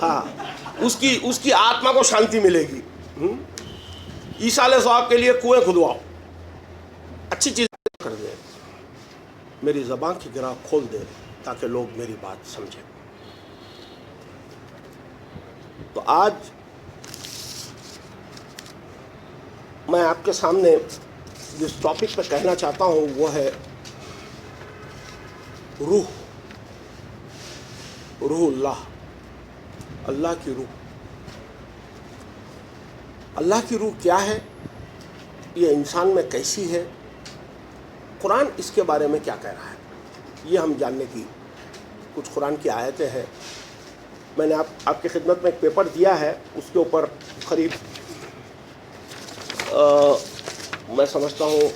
ہاں اس کی آتما کو شانتی ملے گی. عیسیٰ علیہ السلام کے لیے کنویں کھدواؤ, اچھی چیز کر دے, میری زبان کی گرہ کھول دے تاکہ لوگ میری بات سمجھیں. تو آج میں آپ کے سامنے جس ٹاپک پہ کہنا چاہتا ہوں وہ ہے روح اللہ, اللہ کی روح. اللہ کی روح کیا ہے, یہ انسان میں کیسی ہے, قرآن اس کے بارے میں کیا کہہ رہا ہے, یہ ہم جاننے کی کچھ قرآن کی آیتیں ہیں. میں نے آپ کی خدمت میں ایک پیپر دیا ہے, اس کے اوپر قریب میں سمجھتا ہوں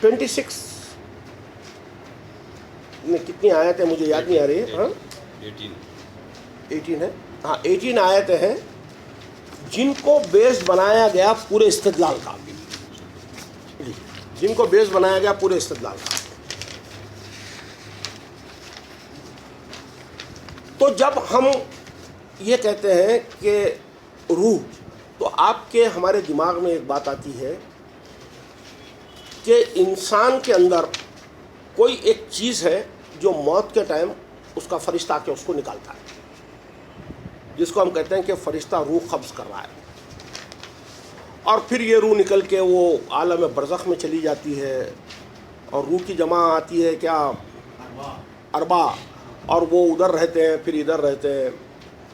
26 میں کتنی آیتیں مجھے یاد نہیں آ رہی ہے, 18 ہے, ہاں 18 آیتیں ہیں جن کو بیس بنایا گیا پورے استدلال کا, جن کو بیس بنایا گیا پورے استدلال کا. تو جب ہم یہ کہتے ہیں کہ روح, تو آپ کے ہمارے دماغ میں ایک بات آتی ہے کہ انسان کے اندر کوئی ایک چیز ہے جو موت کے ٹائم اس کا فرشتہ آ کے اس کو نکالتا ہے, جس کو ہم کہتے ہیں کہ فرشتہ روح قبض کر رہا ہے, اور پھر یہ روح نکل کے وہ عالم برزخ میں چلی جاتی ہے, اور روح کی جمع آتی ہے کیا, اربعہ, اور وہ ادھر رہتے ہیں پھر ادھر رہتے ہیں,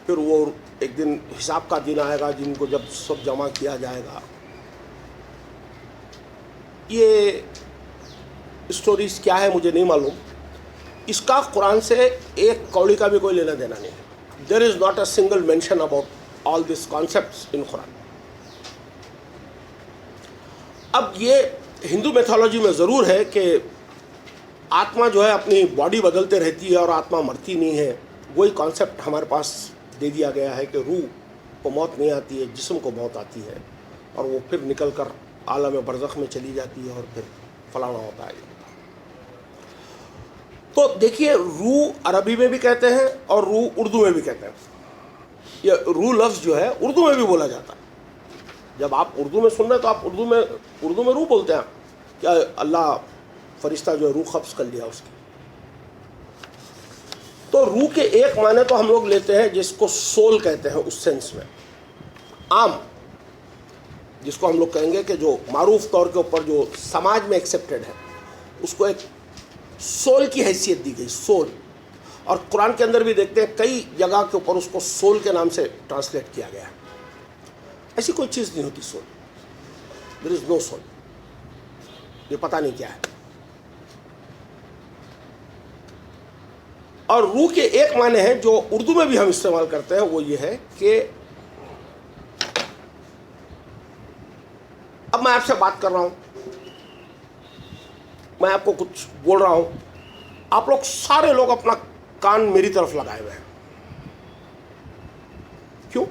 پھر وہ ایک دن حساب کا دن آئے گا جن کو جب سب جمع کیا جائے گا. یہ اسٹوریز کیا ہے مجھے نہیں معلوم, اس کا قرآن سے ایک کوڑی کا بھی کوئی لینا دینا نہیں ہے. There is not a single mention about all this concepts in قرآن. اب یہ ہندو میتھولوجی میں ضرور ہے کہ آتما جو ہے اپنی باڈی بدلتے رہتی ہے اور آتما مرتی نہیں ہے. وہی کانسیپٹ ہمارے پاس دے دیا گیا ہے کہ روح کو موت نہیں آتی ہے, جسم کو موت آتی ہے, اور وہ پھر نکل کر عالم برزخ میں چلی جاتی ہے اور پھر فلانا ہوتا ہے. تو دیکھیے, روح عربی میں بھی کہتے ہیں اور روح اردو میں بھی کہتے ہیں. یہ روح لفظ جو ہے اردو میں بھی بولا جاتا ہے. جب آپ اردو میں سن رہے تو آپ اردو میں روح بولتے ہیں کہ اللہ فرشتہ جو ہے روح قبض کر لیا اس کی. تو روح کے ایک معنی تو ہم لوگ لیتے ہیں جس کو سول کہتے ہیں, اس سینس میں عام, جس کو ہم لوگ کہیں گے کہ جو معروف طور کے اوپر جو سماج میں ایکسیپٹڈ ہے, اس کو ایک سول کی حیثیت دی گئی, سول. اور قرآن کے اندر بھی دیکھتے ہیں کئی جگہ کے اوپر اس کو سول کے نام سے ٹرانسلیٹ کیا گیا ہے. ایسی کوئی چیز نہیں ہوتی سول, دیر از نو سول, یہ پتہ نہیں کیا ہے. اور روح کے ایک معنی ہے جو اردو میں بھی ہم استعمال کرتے ہیں, وہ یہ ہے کہ اب میں آپ سے بات کر رہا ہوں, میں آپ کو کچھ بول رہا ہوں, آپ لوگ سارے لوگ اپنا کان میری طرف لگائے ہوئے ہیں. کیوں؟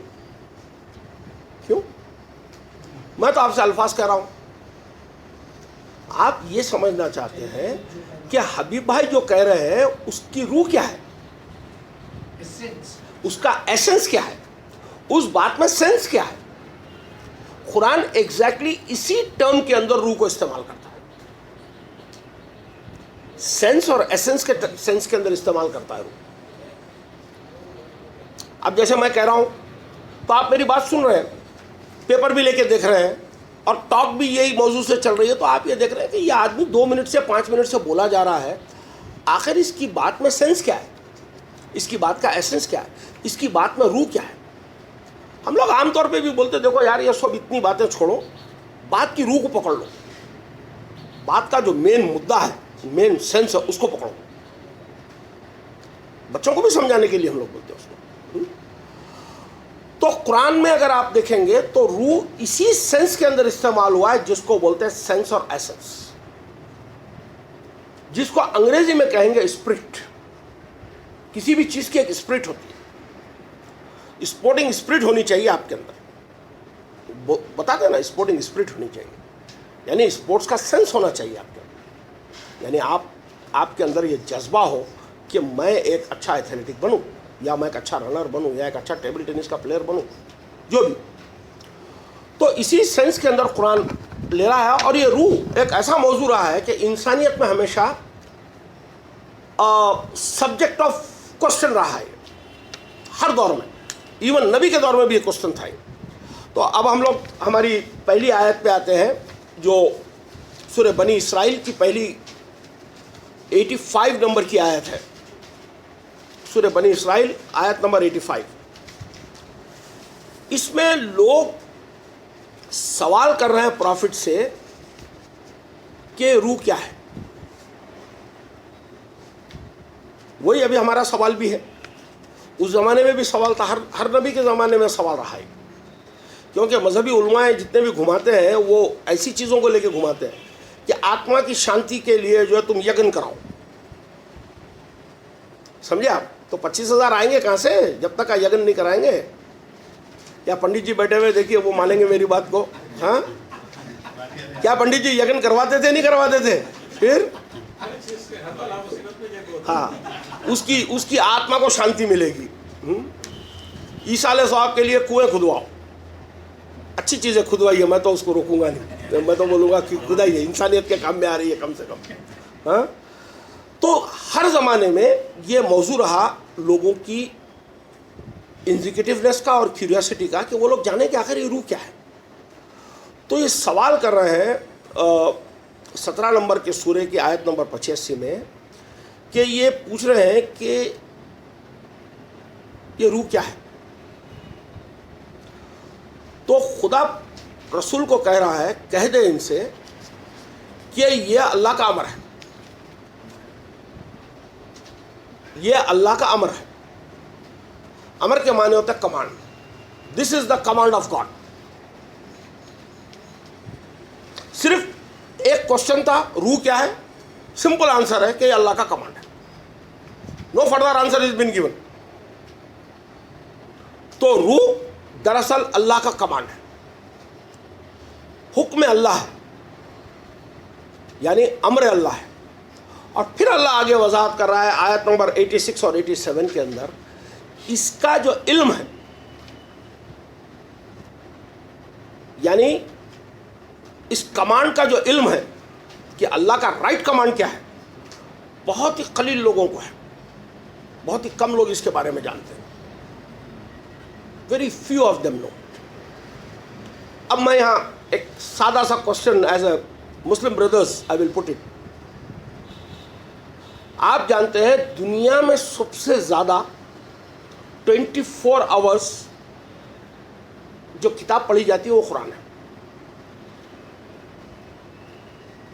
میں تو آپ سے الفاظ کہہ رہا ہوں. آپ یہ سمجھنا چاہتے ہیں کہ حبیب بھائی جو کہہ رہے ہیں اس کی روح کیا ہے, اس کا ایسنس کیا ہے, اس بات میں سینس کیا ہے. قرآن ایگزیکٹلی اسی ٹرم کے اندر روح کو استعمال کرتا ہے, سینس اور ایسنس کے سینس کے اندر استعمال کرتا ہے روح. اب جیسے میں کہہ رہا ہوں تو آپ میری بات سن رہے ہیں, پیپر بھی لے کے دیکھ رہے ہیں, اور ٹاک بھی یہی موضوع سے چل رہی ہے, تو آپ یہ دیکھ رہے ہیں کہ یہ آدمی 2 منٹ سے 5 منٹ سے بولا جا رہا ہے, آخر اس کی بات میں سینس کیا ہے, اس کی بات کا ایسنس کیا ہے, اس کی بات میں روح کیا ہے. ہم لوگ عام طور پہ بھی بولتے دیکھو یار یہ سب اتنی باتیں چھوڑو, بات کی روح کو پکڑ لو, بات کا جو مین مدعا ہے, مین سینس ہے, اس کو پکڑو. بچوں کو بھی سمجھانے کے لیے ہم لوگ بولتے ہیں اس کو. تو قرآن میں اگر آپ دیکھیں گے تو روح اسی سینس کے اندر استعمال ہوا ہے جس کو بولتے ہیں سینس اور ایسنس, جس کو انگریزی میں کہیں گے اسپرٹ. کسی بھی چیز کی ایک اسپرٹ ہوتی ہے, اسپورٹنگ اسپرٹ ہونی چاہیے آپ کے اندر, بتاتے ہیں نا اسپورٹنگ اسپرٹ ہونی چاہیے, یعنی اسپورٹس کا سینس ہونا چاہیے آپ کے اندر, یعنی آپ کے اندر یہ جذبہ ہو کہ میں ایک اچھا ایتھلیٹک بنوں, یا میں ایک اچھا رنر بنوں یا ایک اچھا ٹیبل ٹینس کا پلیئر بنوں، جو بھی. تو اسی سینس کے اندر قرآن لے رہا ہے. اور یہ روح ایک ایسا موضوع رہا ہے کہ انسانیت میں ہمیشہ سبجیکٹ آف کوشچن رہا ہے ہر دور میں. ایون نبی کے دور میں بھی یہ کوشچن تھا. تو اب ہم لوگ ہماری پہلی آیت پہ آتے ہیں جو سورہ بنی اسرائیل کی پہلی 85 نمبر کی آیت ہے. سورہ بنی اسرائیل آیت نمبر 85. اس میں لوگ سوال کر رہے ہیں پروفٹ سے کہ روح کیا ہے. وہی ابھی ہمارا سوال بھی ہے. اس زمانے میں بھی سوال تھا، ہر نبی کے زمانے میں سوال رہا ہے. کیونکہ مذہبی علماء جتنے بھی گھماتے ہیں وہ ایسی چیزوں کو لے کے گھماتے ہیں کہ آتما کی شانتی کے لیے جو ہے تم یگن کراؤ. سمجھے آپ؟ تو 25,000 آئیں گے کہاں سے جب تک یگن نہیں کرائیں گے؟ کیا پنڈت جی بیٹھے ہوئے دیکھیے وہ مانیں گے میری بات کو؟ ہاں، کیا پنڈت جی یگن کرواتے تھے نہیں کرواتے تھے؟ پھر ہاں اس کی آتما کو شانتی ملے گی. عیسیٰ علیہ السلام کے لیے کنویں کھدواؤ، اچھی چیزیں کھدوائیے، میں تو اس کو روکوں گا نہیں. میں تو بولوں گا کہ کھدائیے، انسانیت کے کام میں آ رہی ہے کم سے کم. ہاں، تو ہر زمانے میں یہ موضوع رہا لوگوں کی انزیکیٹیونیس کا اور کیوریاسٹی کا کہ وہ لوگ جانیں کہ آخر یہ روح کیا ہے. تو یہ سوال کر رہے ہیں 17 نمبر کے سورہ کی آیت نمبر 85 میں کہ یہ پوچھ رہے ہیں کہ یہ روح کیا ہے. تو خدا رسول کو کہہ رہا ہے کہہ دے ان سے کہ یہ اللہ کا امر ہے، یہ اللہ کا امر ہے. امر کے معنی ہوتا ہے command. This is the command of God. صرف ایک کوشچن تھا، روح کیا ہے؟ سمپل آنسر ہے کہ یہ اللہ کا کمانڈ ہے. No further answer is been given. تو روح دراصل اللہ کا کمانڈ ہے، حکم اللہ ہے، یعنی امر اللہ ہے. اور پھر اللہ آگے وضاحت کر رہا ہے آیت نمبر 86 اور 87 کے اندر اس کا جو علم ہے، یعنی اس کمانڈ کا جو علم ہے کہ اللہ کا رائٹ کمانڈ کیا ہے، بہت ہی قلیل لوگوں کو ہے. بہت ہی کم لوگ اس کے بارے میں جانتے ہیں. ویری فیو آف دیم نو. اب میں یہاں ایک سادہ سا question as a Muslim brothers I will put it. آپ جانتے ہیں دنیا میں سب سے زیادہ 24 آورس جو کتاب پڑھی جاتی ہے وہ قرآن ہے.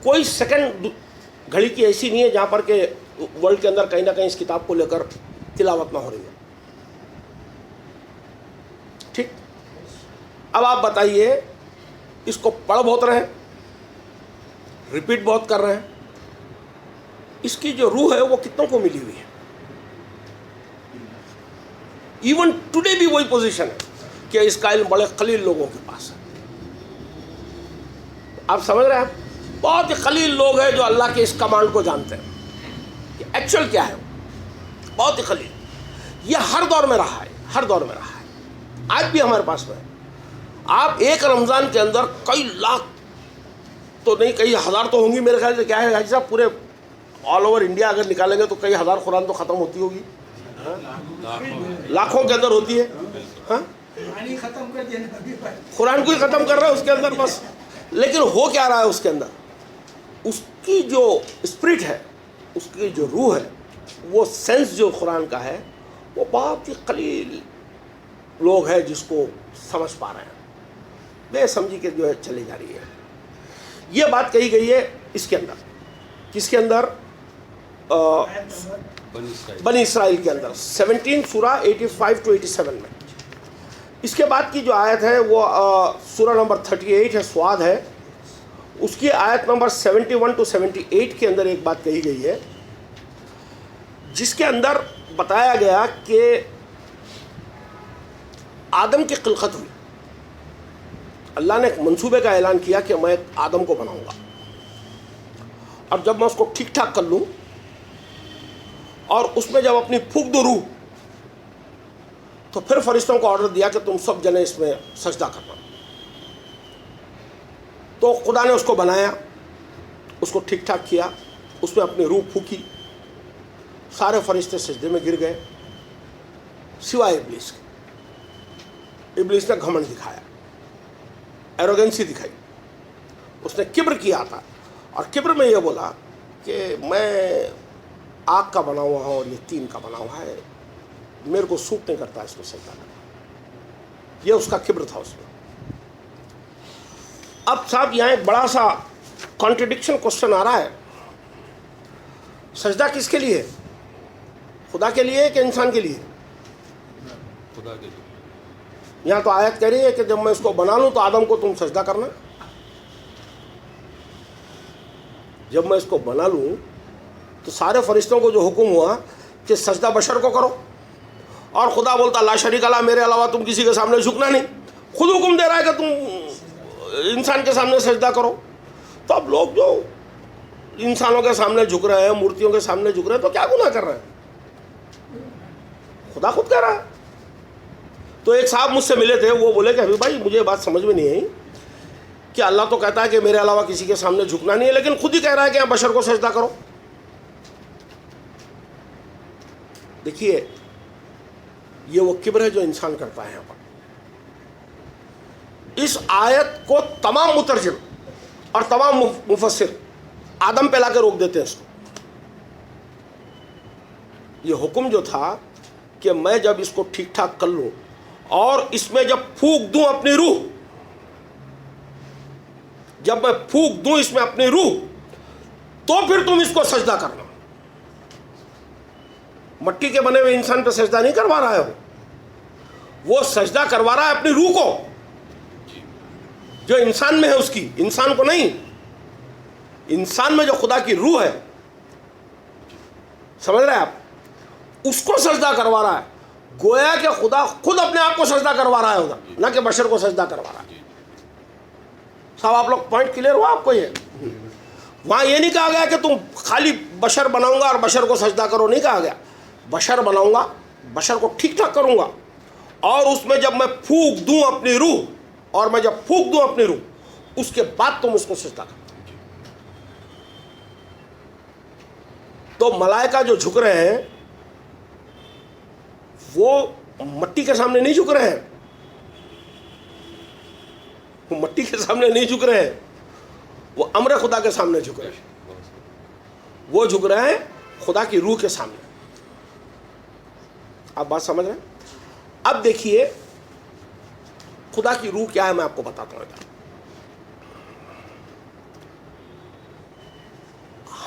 کوئی سیکنڈ گھڑی کی ایسی نہیں ہے جہاں پر کہ ورلڈ کے اندر کہیں نہ کہیں اس کتاب کو لے کر تلاوت نہ ہو رہی ہے. ٹھیک، اب آپ بتائیے اس کو پڑھ بہت رہے ہیں، ریپیٹ بہت کر رہے ہیں، اس کی جو روح ہے وہ کتنوں کو ملی ہوئی ہے؟ ایون ٹوڈے بھی وہی پوزیشن ہے کہ اس کا علم بڑے قلیل لوگوں کے پاس ہے. آپ سمجھ رہے ہیں؟ بہت ہی قلیل لوگ ہیں جو اللہ کے اس کمانڈ کو جانتے ہیں کہ ایکچوئل کیا ہے. بہت ہی قلیل. یہ ہر دور میں رہا ہے، ہر دور میں رہا ہے، آج بھی ہمارے پاس میں ہے. آپ ایک رمضان کے اندر کئی لاکھ تو نہیں کئی ہزار تو ہوں گی میرے خیال سے. کیا ہے حاجی صاحب، پورے آل اوور انڈیا اگر نکالیں گے تو کئی ہزار قرآن تو ختم ہوتی ہوگی. لاکھوں کے اندر ہوتی ہے. ہاں، قرآن کو ہی ختم کر رہا ہے اس کے اندر بس. لیکن ہو کیا رہا ہے اس کے اندر؟ اس کی جو اسپرٹ ہے، اس کی جو روح ہے، وہ سینس جو قرآن کا ہے وہ بہت ہی قلیل لوگ ہیں جس کو سمجھ پا رہے ہیں. بے سمجھی کے جو ہے چلی جا رہی ہے. یہ بات کہی گئی ہے اس کے اندر. کس کے اندر؟ بنی اسرائیل کے اندر 17 سورہ 85 to 87 میں. اس کے بعد کی جو آیت ہے وہ سورہ نمبر 38 ہے، سواد ہے. اس کی آیت نمبر 71 to 78 کے اندر ایک بات کہی گئی ہے جس کے اندر بتایا گیا کہ آدم کی خلقت ہوئی. اللہ نے ایک منصوبے کا اعلان کیا کہ میں آدم کو بناؤں گا، اور جب میں اس کو ٹھیک ٹھاک کر لوں اور اس میں جب اپنی پھونک دوں روح، تو پھر فرشتوں کو آرڈر دیا کہ تم سب جنے اس میں سجدہ کرنا. تو خدا نے اس کو بنایا, اس کو ٹھیک ٹھاک کیا, اس میں اپنی روح پھونکی, سارے فرشتے سجدے میں گر گئے سوائے ابلیس کے. ابلیس نے گھمنڈ دکھایا, ایروگنسی دکھائی, اس نے کبر کیا تھا, اور کبر میں یہ بولا کہ میں آگ کا بنا ہوا ہوں اور یہ تین کا بنا ہوا ہے, میرے کو سوٹ نہیں کرتا اس کو سجدہ کرنا. یہ اس کا کبر تھا اس میں. اب صاحب یہاں ایک بڑا سا کانٹرڈکشن کوشچن آ رہا ہے, سجدہ کس کے لیے؟ خدا کے لیے کہ انسان کے لیے؟ خدا کے لیے. یہاں تو آیت کہہ رہی ہے کہ جب میں اس کو بنا لوں تو آدم کو تم سجدہ کرنا. جب میں اس کو بنا لوں تو سارے فرشتوں کو جو حکم ہوا کہ سجدہ بشر کو کرو, اور خدا بولتا لا شریک اللہ, میرے علاوہ تم کسی کے سامنے جھکنا نہیں. خود حکم دے رہا ہے کہ تم انسان کے سامنے سجدہ کرو. تو اب لوگ جو انسانوں کے سامنے جھک رہے ہیں, مورتیوں کے سامنے جھک رہے ہیں, تو کیا گناہ کر رہے ہیں؟ خدا خود کہہ رہا ہے. تو ایک صاحب مجھ سے ملے تھے, وہ بولے کہ ابھی بھائی مجھے یہ بات سمجھ میں نہیں آئی کہ اللہ تو کہتا ہے کہ میرے علاوہ کسی کے سامنے جھکنا نہیں ہے, لیکن خود ہی کہہ رہا ہے کہ یہاں بشر کو سجدہ کرو. دیکھیے یہ وہ کبر ہے جو انسان کرتا ہے. یہاں پر اس آیت کو تمام مترجم اور تمام مفسر آدم پہ لا کے روک دیتے ہیں اس کو. یہ حکم جو تھا کہ میں جب اس کو ٹھیک ٹھاک کر لوں اور اس میں جب پھونک دوں اپنی روح, جب میں پھونک دوں اس میں اپنی روح, تو پھر تم اس کو سجدہ کرنا. مٹی کے بنے ہوئے انسان پہ سجدہ نہیں کروا رہا ہے, وہ سجدہ کروا رہا ہے اپنی روح کو جو انسان میں ہے, اس کی, انسان کو نہیں. انسان میں جو خدا کی روح ہے, سمجھ رہے ہیں آپ, اس کو سجدہ کروا رہا ہے. گویا کہ خدا خود اپنے آپ کو سجدہ کروا رہا ہے ادھر, نہ کہ بشر کو سجدہ کروا رہا ہے. صاحب آپ لوگ پوائنٹ کلیئر ہوا آپ کو؟ یہ وہاں یہ نہیں کہا گیا کہ تم خالی بشر بناؤں گا اور بشر کو سجدہ کرو, نہیں کہا گیا. بشر بناؤں گا, بشر کو ٹھیک ٹھاک کروں گا, اور اس میں جب میں پھونک دوں اپنی روح, اور میں جب پھونک دوں اپنی روح, اس کے بعد تم اس کو سجدہ کرو. تو ملائکہ جو جھک رہے ہیں وہ مٹی کے سامنے نہیں جھک رہے ہیں, وہ مٹی کے سامنے نہیں جھک رہے ہیں, وہ امر خدا کے سامنے جھک رہے ہیں. وہ جھک رہے ہیں خدا کی روح کے سامنے. آپ بات سمجھ رہے ہیں؟ اب دیکھیے خدا کی روح کیا ہے, میں آپ کو بتاتا ہوں.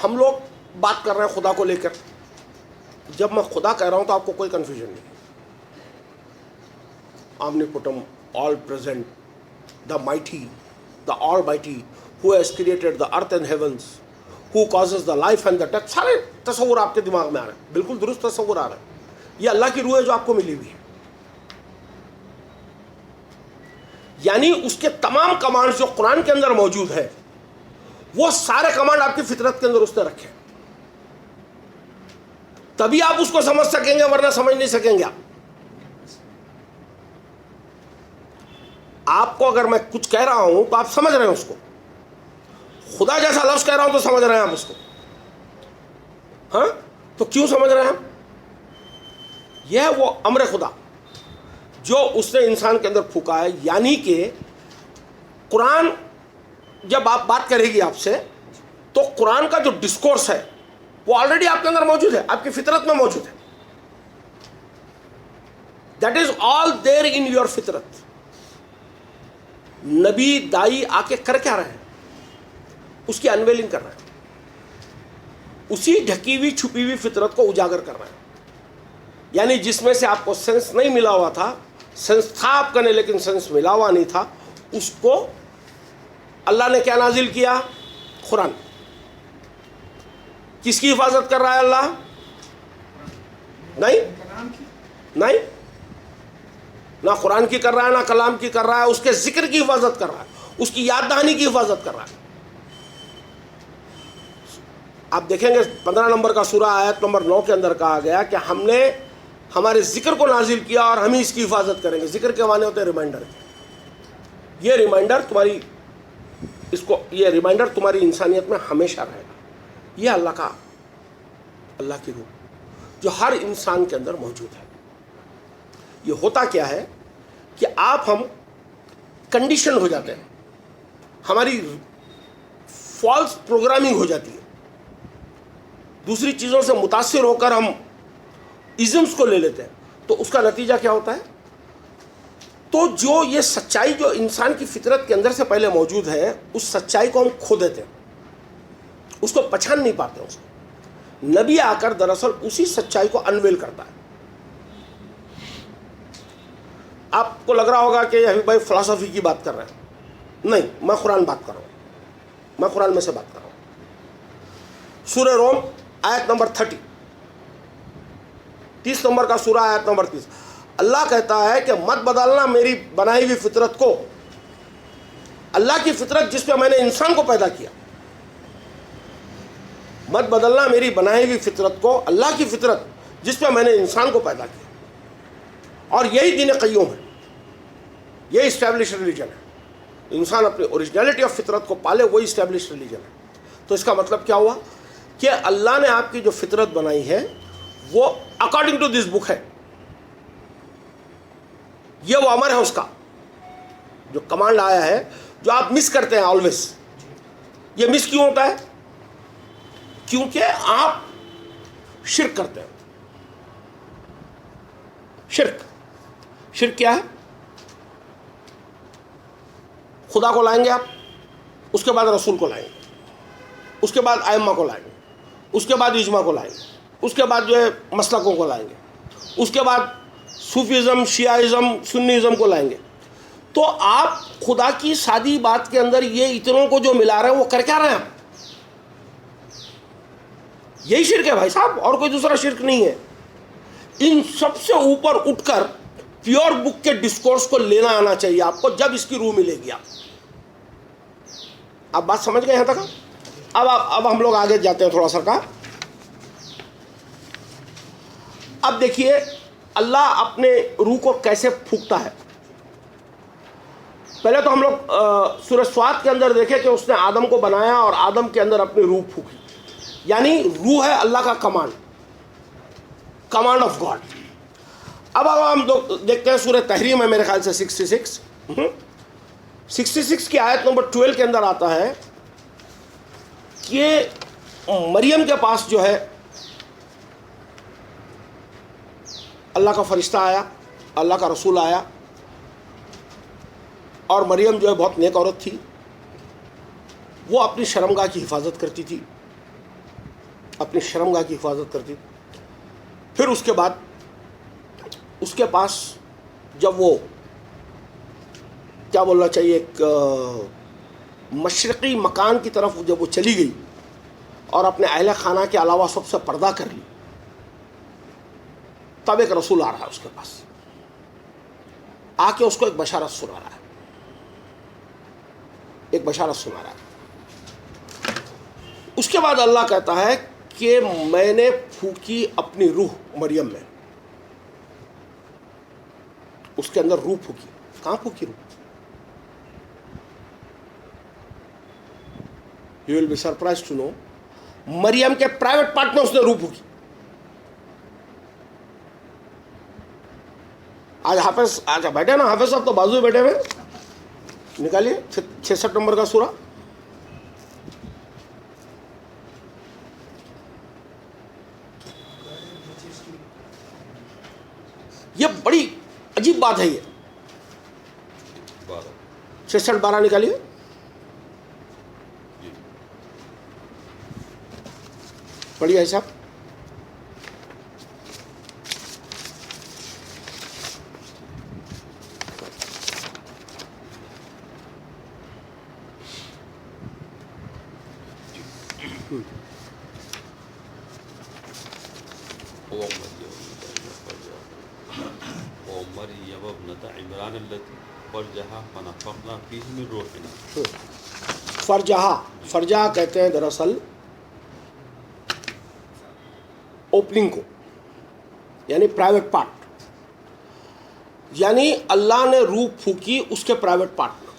ہم لوگ بات کر رہے ہیں خدا کو لے کر. جب میں خدا کہہ رہا ہوں تو آپ کو کوئی کنفیوژن نہیں. omnipotent, all present, the mighty, the almighty, who has created the earth and heavens, who causes the life and the death. سارے تصور آپ کے دماغ میں آ رہے ہیں, بالکل درست تصور آ رہے ہیں. یہ اللہ کی روح ہے جو آپ کو ملی ہوئی ہے. یعنی اس کے تمام کمانڈ جو قرآن کے اندر موجود ہے, وہ سارے کمانڈ آپ کی فطرت کے اندر اس نے رکھے. تبھی آپ اس کو سمجھ سکیں گے, ورنہ سمجھ نہیں سکیں گے. آپ کو اگر میں کچھ کہہ رہا ہوں تو آپ سمجھ رہے ہیں اس کو. خدا جیسا لفظ کہہ رہا ہوں تو سمجھ رہے ہیں آپ اس کو. ہاں, تو کیوں سمجھ رہے ہیں ہم؟ یہ ہے وہ امر خدا جو اس نے انسان کے اندر پھونکا ہے. یعنی کہ قرآن جب آپ بات کرے گی آپ سے, تو قرآن کا جو ڈسکورس ہے وہ آلریڈی آپ کے اندر موجود ہے, آپ کی فطرت میں موجود ہے. That is all there in your فطرت. نبی دائی آ کے کر کیا رہے ہیں؟ اس کی انویلنگ کر رہے ہیں, اسی ڈھکی ہوئی چھپی ہوئی فطرت کو اجاگر کر رہے ہیں. یعنی جس میں سے آپ کو سینس نہیں ملا ہوا تھا, سینس تھا آپ کا نے لیکن سینس ملا ہوا نہیں تھا, اس کو اللہ نے کیا نازل کیا؟ قرآن. کس کی حفاظت کر رہا ہے اللہ؟ نہیں, نہ قرآن کی کر رہا ہے, نہ کلام کی کر رہا ہے, اس کے ذکر کی حفاظت کر رہا ہے, اس کی یاد دہانی کی حفاظت کر رہا ہے. آپ دیکھیں گے 15 نمبر کا سورہ آیت نمبر 9 کے اندر کہا گیا کہ ہم نے ہمارے ذکر کو نازل کیا اور ہم ہی اس کی حفاظت کریں گے. ذکر کے معنی ہوتے ہیں ریمائنڈر. یہ ریمائنڈر تمہاری انسانیت میں ہمیشہ رہے گا. یہ اللہ کی روح جو ہر انسان کے اندر موجود ہے. یہ ہوتا کیا ہے کہ ہم کنڈیشن ہو جاتے ہیں, ہماری فالس پروگرامنگ ہو جاتی ہے, دوسری چیزوں سے متاثر ہو کر ہم ازمس کو لے لیتے ہیں. تو اس کا نتیجہ کیا ہوتا ہے؟ تو جو یہ سچائی جو انسان کی فطرت کے اندر سے پہلے موجود ہے, اس سچائی کو ہم کھو دیتے ہیں, اس کو پہچان نہیں پاتے. اس کو نبی آ کر دراصل اسی سچائی کو انویل کرتا ہے. آپ کو لگ رہا ہوگا کہ حبیب بھائی فلسفی کی بات کر رہے ہیں. نہیں, میں قرآن بات کر رہا ہوں, میں قرآن میں سے بات کر رہا ہوں. سورہ روم آیت نمبر 30 نمبر کا سورہ آیت نمبر 30. اللہ کہتا ہے کہ مت بدلنا میری بنائی ہوئی فطرت کو, اللہ کی فطرت جس پہ میں نے انسان کو پیدا کیا. مت بدلنا میری بنائی ہوئی فطرت کو, اللہ کی فطرت جس پہ میں نے انسان کو پیدا کیا. اور یہی دین قیوم ہے, یہی اسٹیبلش ریلیجن ہے. انسان اپنی اوریجنلٹی آف فطرت کو پالے, وہی اسٹیبلش ریلیجن ہے. تو اس کا مطلب کیا ہوا کہ اللہ نے آپ کی جو فطرت بنائی ہے وہ اکارڈنگ ٹو دس بک ہے. یہ وہ امر ہے اس کا, جو کمانڈ آیا ہے, جو آپ مس کرتے ہیں آلویز. یہ مس کیوں ہوتا ہے؟ کیونکہ آپ شرک کرتے ہیں. شرک کیا ہے؟ خدا کو لائیں گے آپ, اس کے بعد رسول کو لائیں گے, اس کے بعد ائمہ کو لائیں گے, اس کے بعد اجماع کو لائیں گے, اس کے بعد جو ہے مسلکوں کو لائیں گے, اس کے بعد صوفیزم, شیعہ سنیزم کو لائیں گے. تو آپ خدا کی سادی بات کے اندر یہ اتنوں کو جو ملا رہے ہیں وہ کر کیا رہے ہیں آپ؟ یہی شرک ہے بھائی صاحب, اور کوئی دوسرا شرک نہیں ہے. ان سب سے اوپر اٹھ کر پیور بک کے ڈسکورس کو لینا آنا چاہیے آپ کو, جب اس کی روح ملے گی. آپ بات سمجھ گئے یہاں تک؟ اب ہم لوگ آگے جاتے ہیں تھوڑا سا کا. اب دیکھیے اللہ اپنے روح کو کیسے پھونکتا ہے. پہلے تو ہم لوگ سورہ سواد کے اندر دیکھیں کہ اس نے آدم کو بنایا اور آدم کے اندر اپنی روح پھونکی. یعنی روح ہے اللہ کا کمانڈ آف گاڈ. اب ہم دیکھتے ہیں سورہ تحریم ہے میرے خیال سے 66 کی آیت نمبر 12 کے اندر آتا ہے کہ مریم کے پاس جو ہے اللہ کا فرشتہ آیا, اللہ کا رسول آیا, اور مریم جو ہے بہت نیک عورت تھی, وہ اپنی شرمگاہ کی حفاظت کرتی تھی, اپنی شرمگاہ کی حفاظت کرتی. پھر اس کے بعد اس کے پاس جب وہ کیا بولنا چاہیے ایک مشرقی مکان کی طرف جب وہ چلی گئی اور اپنے اہل خانہ کے علاوہ سب سے پردہ کر لی, تب ایک رسول آ رہا ہے اس کے پاس, آ کے اس کو ایک بشارت سنا رہا ہے, ایک بشارت سنا رہا ہے. اس کے بعد اللہ کہتا ہے کہ میں نے پھونکی اپنی روح مریم میں, اس کے اندر روح پھونکی. کہاں پھونکی روح؟ You will be surprised to know, مریم کے پرائیویٹ پارٹ میں اس نے روح پھونکی. آج حافظ بیٹھے نا, حافظ صاحب تو بازو بیٹھے ہوئے, نکالیے 66 نمبر کا سورہ. یہ بڑی عجیب بات ہے. یہ 66-12 نکالیے. پڑھیے ہے صاحب. ومريم ابنة عمران التي فرجها فنفخنا فيه من روحنا. فرجہ کہتے ہیں دراصل اوپننگ کو. یعنی پرائیویٹ پارٹ. یعنی اللہ نے روح پھونکی اس کے پرائیویٹ پارٹ میں.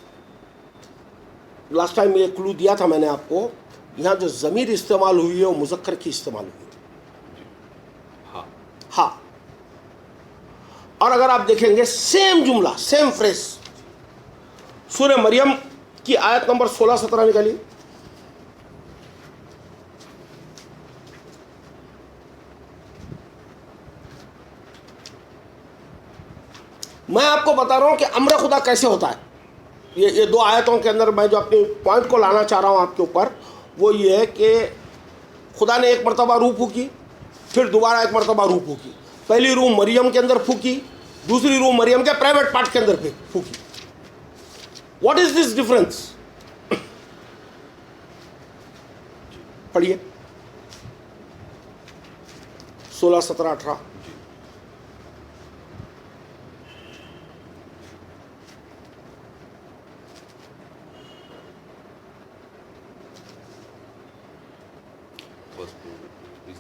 لاسٹ ٹائم یہ کلو دیا تھا میں نے آپ کو, یہاں جو ضمیر استعمال ہوئی ہے وہ مذکر کی استعمال ہوئی ہے. ہاں. اور اگر آپ دیکھیں گے سیم جملہ, سیم فریز, سورہ مریم کی آیت نمبر 16-17 نکالیے. میں آپ کو بتا رہا ہوں کہ امر خدا کیسے ہوتا ہے. یہ دو آیتوں کے اندر میں جو اپنی پوائنٹ کو لانا چاہ رہا ہوں آپ کے اوپر وہ یہ ہے کہ خدا نے ایک مرتبہ روح پھونکی, پھر دوبارہ ایک مرتبہ روح پھونکی. پہلی روح مریم کے اندر پھونکی, دوسری روح مریم کے پرائیویٹ پارٹ کے اندر پھونکی. What is this difference? پڑھیے 16, 17, 18.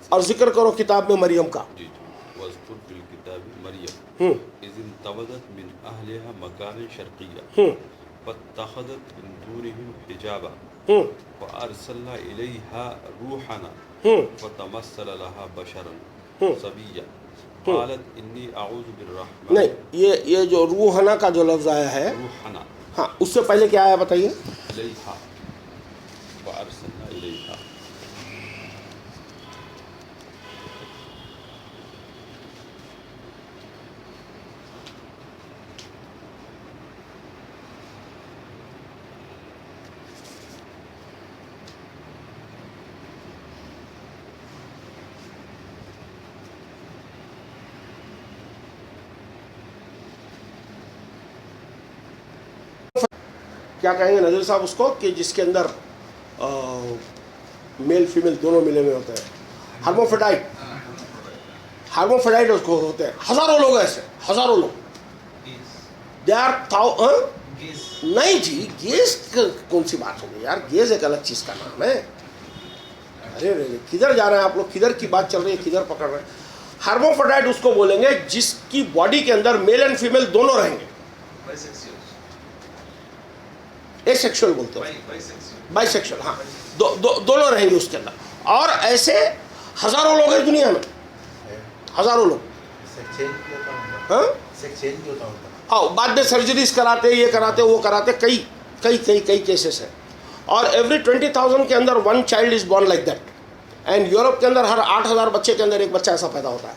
اور ذکر کرو کتاب میں مریم کا. جی وَاذْكُرْ فِي الْكِتَابِ مَرْيَمَ إِذِ انتبذت مِنْ أَهْلِهَا مَكَانًا شَرْقِيًّا فَاتَّخَذَتْ مِنْ دُونِهِمْ حِجَابًا وَأَرْسَلْنَا إِلَيْهَا رُوحَنَا فَتَمَثَّلَ لَهَا بَشَرًا سَوِيًّا قَالَتْ إِنِّي أَعُوذُ بِالرَّحْمَنِ. نہیں, یہ جو روحنا کا جو لفظ آیا ہے, روحنا, ہاں اس سے پہلے کیا آیا بتائیے. إِلَيْهَا وَأَرْسَلْنَا إِلَيْهَا. کیا کہیں گے نظیر صاحب اس کو کہ جس کے اندر میل فیمیل دونوں ملے ہوئے ہوتے ہیں, ہرموفیڈائٹ. ہرموفیڈائٹ اس کو ہوتے ہیں. ہزاروں لوگ ایسے, ہزاروں لوگ. دے آر نہیں جی, گیز کون سی بات ہوگی یار, گیز ایک الگ چیز کا نام ہے. ارے کدھر جا رہے ہیں آپ لوگ, کدھر کی بات چل رہی ہے, کدھر پکڑ رہے ہیں. ہرموفیڈائٹ اس کو بولیں گے جس کی باڈی کے اندر میل اینڈ فیمیل دونوں رہیں گے. اے سیکشل بولتے ہیں, بائی سیکشل, ہاں دونوں رہیں گے اس کے اندر. اور ایسے ہزاروں لوگ ہیں دنیا میں, ہزاروں لوگ. ہاں بعد میں سرجریز کراتے, یہ کراتے, وہ کراتے, کئی کیسز ہیں. اور ایوری 20,000 کے اندر 1 child is born like that. And Europe کے اندر ہر 8,000 بچے کے اندر ایک بچہ ایسا پیدا ہوتا ہے.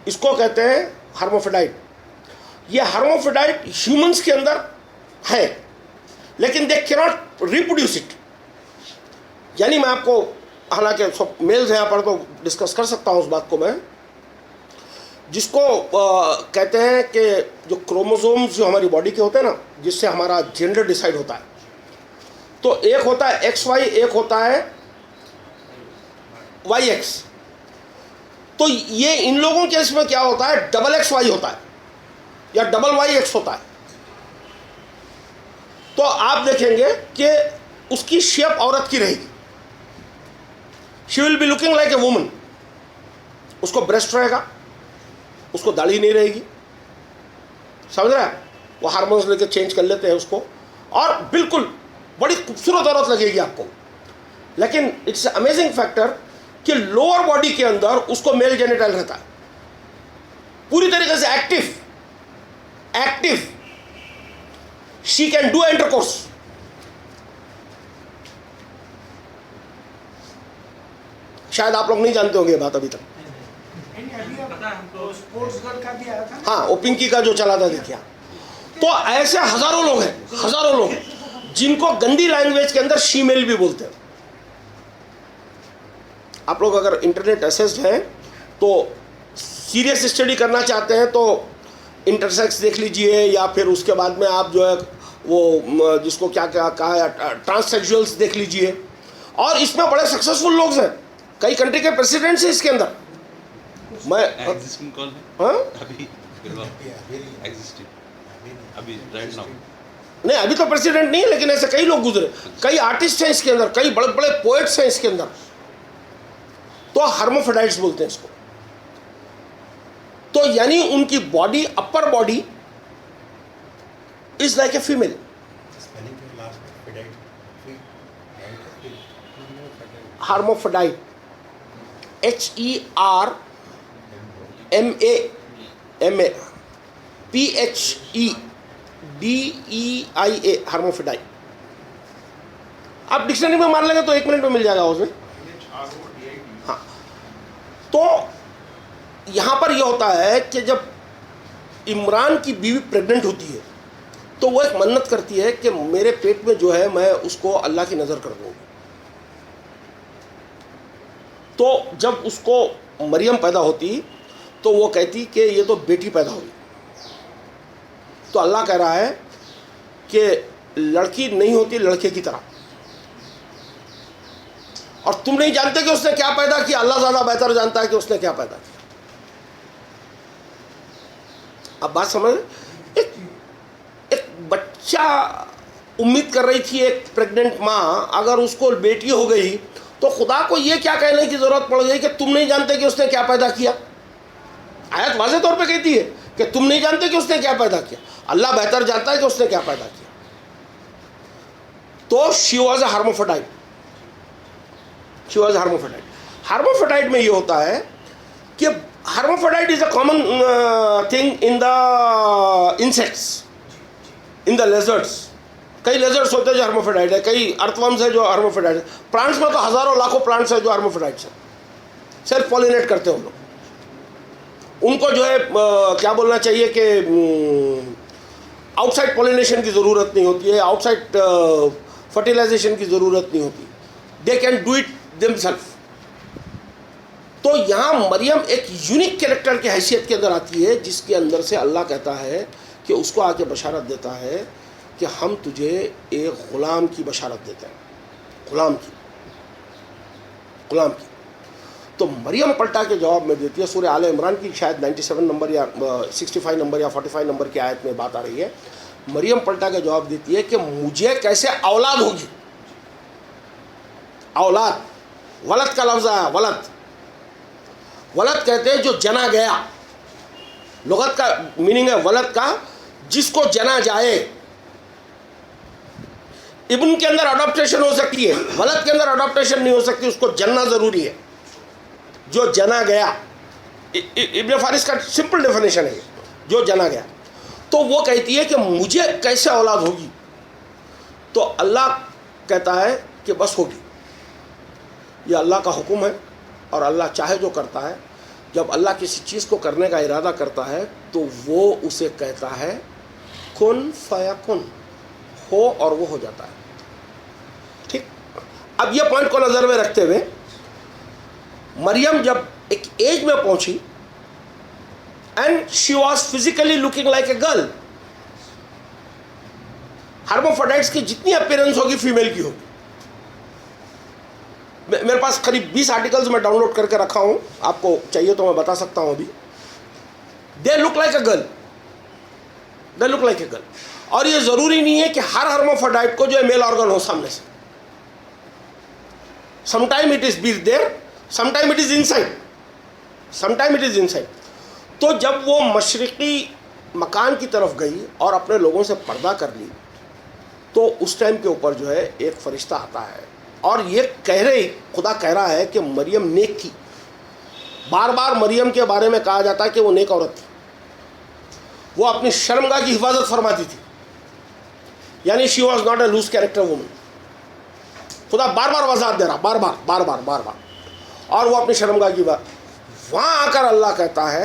اس کو کہتے ہیں ہرموفیڈائٹ. یہ ہرموفیڈائٹ ہیومنس کے اندر ہے لیکن دے کیناٹ ریپروڈیوس اٹ. یعنی میں آپ کو, حالانکہ سب میلز یہاں پر تو ڈسکس کر سکتا ہوں اس بات کو میں, جس کو کہتے ہیں کہ جو کروموزومز جو ہماری باڈی کے ہوتے ہیں نا, جس سے ہمارا جینڈر ڈیسائیڈ ہوتا ہے, تو ایک ہوتا ہے XY, ایک ہوتا ہے YX. تو یہ ان لوگوں کے اس میں کیا ہوتا ہے, XXY ہوتا ہے یا YX ہوتا ہے. تو آپ دیکھیں گے کہ اس کی شیپ عورت کی رہے گی. She will be looking like a woman. اس کو بریسٹ رہے گا, اس کو داڑھی نہیں رہے گی, سمجھ رہا ہے. وہ ہارمونس لے کے چینج کر لیتے ہیں اس کو, اور بالکل بڑی خوبصورت عورت لگے گی آپ کو. لیکن اٹس امیزنگ فیکٹر کہ لوور باڈی کے اندر اس کو میل جینیٹل رہتا ہے, پوری طریقے سے active. She can do intercourse. شاید آپ لوگ نہیں جانتے ہوں گے یہ بات ابھی تک. ہاں وہ پنکی کا جو چلا تھا دیکھیا. تو ایسے ہزاروں لوگ ہیں جن کو گندی لینگویج کے اندر شی میل بھی بولتے ہیں. آپ لوگ اگر انٹرنیٹ اسسڈ ہیں تو سیریس اسٹڈی کرنا چاہتے ہیں تو انٹرسیکس دیکھ لیجئے, یا پھر اس کے بعد میں آپ جو ہے وہ جس کو کیا کہا ہے ٹرانسسیکشولز دیکھ لیجئے. اور اس میں بڑے سکسیسفل لوگ ہیں, کئی کنٹری کے پریسیڈنٹس ہیں اس کے اندر. میں نہیں ابھی تو پریسیڈنٹ نہیں ہے, لیکن ایسے کئی لوگ گزرے, کئی آرٹسٹ ہیں اس کے اندر, کئی بڑے بڑے پوئٹس ہیں اس کے اندر. تو ہرموفیڈائٹس بولتے ہیں اس کو. تو یعنی ان کی body, upper body is like a female. Hermaphrodite, HERMA PHEDEIA, hermaphrodite. آپ ڈکشنری میں مار لیں گے تو 1 منٹ میں مل جائے گا اس میں. ہاں, تو یہاں پر یہ ہوتا ہے کہ جب عمران کی بیوی پریگننٹ ہوتی ہے تو وہ ایک منت کرتی ہے کہ میرے پیٹ میں جو ہے میں اس کو اللہ کی نظر کر دوں گی. تو جب اس کو مریم پیدا ہوتی تو وہ کہتی کہ یہ تو بیٹی پیدا ہوئی. تو اللہ کہہ رہا ہے کہ لڑکی نہیں ہوتی لڑکے کی طرح, اور تم نہیں جانتے کہ اس نے کیا پیدا کیا, اللہ زیادہ بہتر جانتا ہے کہ اس نے کیا پیدا کیا. اب بات سمجھ, ایک بچہ امید کر رہی تھی, ایک پریگننٹ ماں اگر اس کو بیٹی ہو گئی تو خدا کو یہ کیا کہنے کی ضرورت پڑ گئی کہ تم نہیں جانتے کہ اس نے کیا پیدا کیا. آیت واضح طور پہ کہتی ہے کہ تم نہیں جانتے کہ اس نے کیا پیدا کیا, اللہ بہتر جانتا ہے کہ اس نے کیا پیدا کیا. تو she was a ہرموفیڈائٹ. She was ہرموفیڈائٹ. ہرموفیڈائٹ میں یہ ہوتا ہے کہ hermaphrodite is a common thing in the insects, in the lizards. کئی لیزرڈس ہوتے ہیں جو ہرموفیڈائٹ ہے, کئی ارتھ ورمز ہیں جو ہرموفیڈائٹ ہے. پلانٹس میں تو ہزاروں لاکھوں پلانٹس ہیں جو ہرموفیڈائٹس ہیں, سیلف پولینیٹ کرتے ہیں وہ لوگ. ان کو جو ہے کیا بولنا چاہیے کہ آؤٹ سائڈ پولینیشن کی ضرورت نہیں ہوتی ہے, آؤٹ سائڈ فرٹیلائزیشن کی ضرورت نہیں ہوتی. They can do it them self. تو یہاں مریم ایک یونیک کیریکٹر کی حیثیت کے اندر آتی ہے جس کے اندر سے اللہ کہتا ہے کہ اس کو آ کے بشارت دیتا ہے کہ ہم تجھے ایک غلام کی بشارت دیتے ہیں. غلام کی. تو مریم پلٹا کے جواب میں دیتی ہے, سورہ آل عمران کی شاید 97 نمبر یا 65 نمبر یا 45 نمبر کی آیت میں بات آ رہی ہے. مریم پلٹا کے جواب دیتی ہے کہ مجھے کیسے اولاد ہوگی. اولاد, ولد کا لفظ آیا, ولد کہتے ہیں جو جنا گیا. لغت کا میننگ ہے ولد کا جس کو جنا جائے. ابن کے اندر اڈاپٹیشن ہو سکتی ہے, ولد کے اندر اڈاپٹیشن نہیں ہو سکتی, اس کو جننا ضروری ہے. جو جنا گیا, ابن فارس کا سمپل ڈیفینیشن ہے جو جنا گیا. تو وہ کہتی ہے کہ مجھے کیسے اولاد ہوگی. تو اللہ کہتا ہے کہ بس ہوگی. یہ اللہ کا حکم ہے اور اللہ چاہے جو کرتا ہے. جب اللہ کسی چیز کو کرنے کا ارادہ کرتا ہے تو وہ اسے کہتا ہے کن فیکن, ہو اور وہ ہو جاتا ہے. ٹھیک, اب یہ پوائنٹ کو نظر میں رکھتے ہوئے مریم جب ایک ایج میں پہنچی and she was physically looking like a girl. Hermaphrodites کی جتنی اپیرنس ہوگی فیمیل کی ہوگی. میرے پاس قریب 20 آرٹیکلز میں ڈاؤن لوڈ کر کے رکھا ہوں, آپ کو چاہیے تو میں بتا سکتا ہوں ابھی. They look like a girl, they look like a girl. اور یہ ضروری نہیں ہے کہ ہر ہرموفیڈائٹ کو جو ہے میل آرگن ہو سامنے سے. Some time it is be there, some time it is inside. تو جب وہ مشرقی مکان کی طرف گئی اور اپنے لوگوں سے پردہ کر لی تو اس ٹائم کے اوپر جو ہے ایک فرشتہ آتا ہے اور یہ خدا کہہ رہا ہے کہ مریم نیک تھی. بار بار مریم کے بارے میں کہا جاتا ہے کہ وہ نیک عورت تھی. وہ اپنی شرمگاہ کی حفاظت فرماتی تھی, یعنی she was not a loose character woman. خدا بار بار وضاحت دے رہا, بار بار. اور وہ اپنی شرمگاہ کی بات. وہاں آ کر اللہ کہتا ہے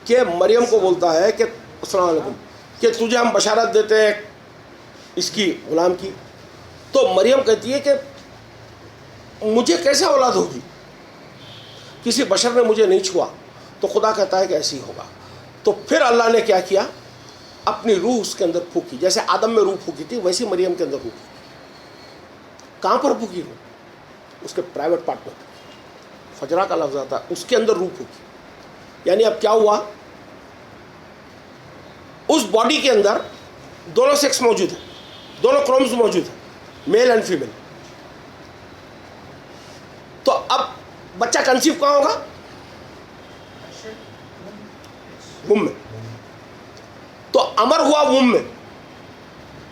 کہ مریم کو بولتا ہے کہ السلام علیکم, کہ تجھے ہم بشارت دیتے ہیں اس کی, غلام کی. تو مریم کہتی ہے کہ مجھے کیسے اولاد ہوگی, کسی بشر نے مجھے نہیں چھوا. تو خدا کہتا ہے کہ ایسے ہی ہوگا. تو پھر اللہ نے کیا کیا, اپنی روح اس کے اندر پھونکی. جیسے آدم میں روح پھونکی تھی ویسی مریم کے اندر روح پھونکی. کہاں پر پھونکی روح؟ اس کے پرائیویٹ پارٹ میں. فجرہ کا لفظ آتا ہے, اس کے اندر روح پھونکی. یعنی اب کیا ہوا, اس باڈی کے اندر دونوں سیکس موجود ہیں, دونوں کرومز موجود ہیں, میل اینڈ فیمیل. تو اب بچہ کنسیو کہاں ہوگا؟ وم میں. تو امر ہوا وم میں،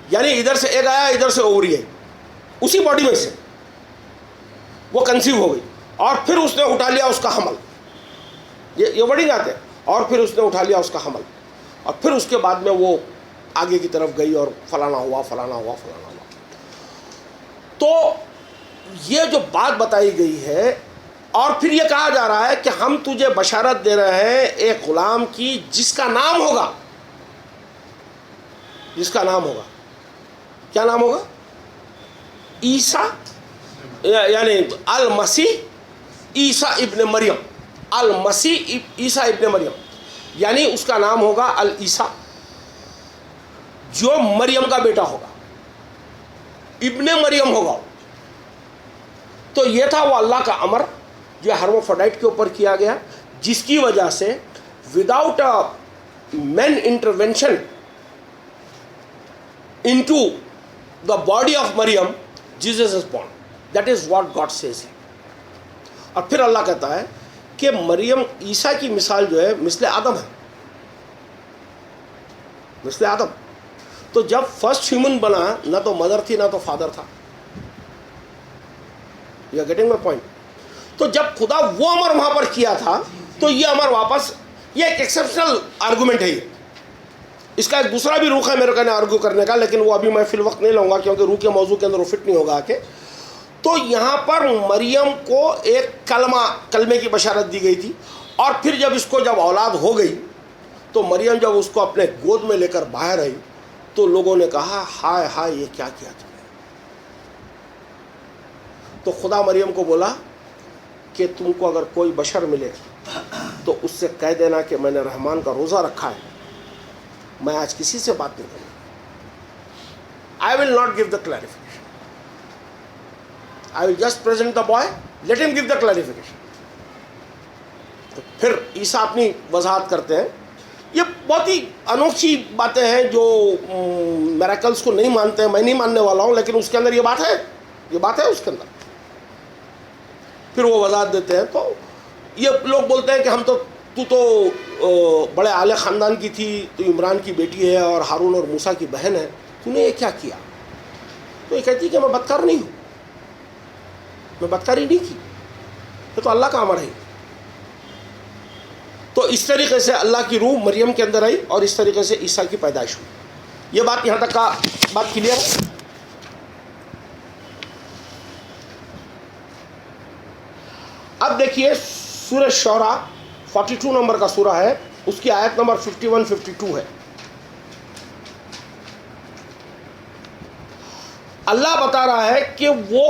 یعنی ادھر سے ایک آیا ادھر سے اووری آئی، اسی باڈی میں سے وہ کنسیو ہو گئی، اور پھر اس نے اٹھا لیا اس کا حمل. یہ بڑی بات ہے. اور پھر اس نے اٹھا لیا اس کا حمل، اور پھر اس کے بعد میں وہ آگے کی طرف گئی اور فلانا ہوا فلانا ہوا فلانا ہوا. تو یہ جو بات بتائی گئی ہے، اور پھر یہ کہا جا رہا ہے کہ ہم تجھے بشارت دے رہے ہیں ایک غلام کی جس کا نام ہوگا، جس کا نام ہوگا، کیا نام ہوگا؟ عیسیٰ، یعنی المسیح عیسیٰ ابن مریم. المسیح عیسیٰ ابن مریم، یعنی اس کا نام ہوگا العیسیٰ، جو مریم کا بیٹا ہوگا، ابن مریم ہوگا. تو یہ تھا وہ اللہ کا امر جو ہرموفرڈائٹ کے اوپر کیا گیا، جس کی وجہ سے without man intervention into the body of Maryam Jesus is born. That is what God says. اور پھر اللہ کہتا ہے کہ مریم عیسیٰ کی مثال جو ہے مثل آدم ہے، مثل آدم. تو جب فرسٹ ہیومن بنا نہ تو مدر تھی نہ تو فادر تھا. You are getting my point. تو جب خدا وہ امر وہاں پر کیا تھا تو یہ امر واپس، یہ ایک ایکسیپشنل آرگومنٹ ہے. یہ اس کا ایک دوسرا بھی روح ہے میرے کہنے آرگو کرنے کا، لیکن وہ ابھی میں فی الوقت نہیں لوں گا کیونکہ روح کے موضوع کے اندر وہ فٹ نہیں ہوگا کہ. تو یہاں پر مریم کو ایک کلمے کی بشارت دی گئی تھی، اور پھر جب اس کو جب اولاد ہو گئی تو مریم جب اس کو اپنے گود میں لے کر باہر آئی تو لوگوں نے کہا ہائے ہائے یہ کیا کیا تم نے. تو خدا مریم کو بولا کہ تم کو اگر کوئی بشر ملے تو اس سے کہہ دینا کہ میں نے رحمان کا روزہ رکھا ہے، میں آج کسی سے بات نہیں کروں. I will not give the clarification. I will just present the boy, let him give the clarification. تو پھر عیسیٰ اپنی وضاحت کرتے ہیں. یہ بہت ہی انوکھی باتیں ہیں جو میراکلز کو نہیں مانتے ہیں. میں نہیں ماننے والا ہوں، لیکن اس کے اندر یہ بات ہے، یہ بات ہے اس کے اندر. پھر وہ وضاحت دیتے ہیں. تو یہ لوگ بولتے ہیں کہ ہم تو بڑے اعلیٰ خاندان کی تھی، تو عمران کی بیٹی ہے اور ہارون اور موسیٰ کی بہن ہے، تو نے یہ کیا کیا؟ تو یہ کہتی کہ میں بدکار نہیں ہوں، میں بدکاری نہیں کی، یہ تو اللہ کا امر ہے. تو اس طریقے سے اللہ کی روح مریم کے اندر آئی اور اس طریقے سے عیسیٰ کی پیدائش ہوئی. یہ بات یہاں تک کا بات کلیئر ہے؟ اب دیکھیے سورہ شعراء 42 نمبر کا سورہ ہے، اس کی آیت نمبر 51-52 ہے. اللہ بتا رہا ہے کہ وہ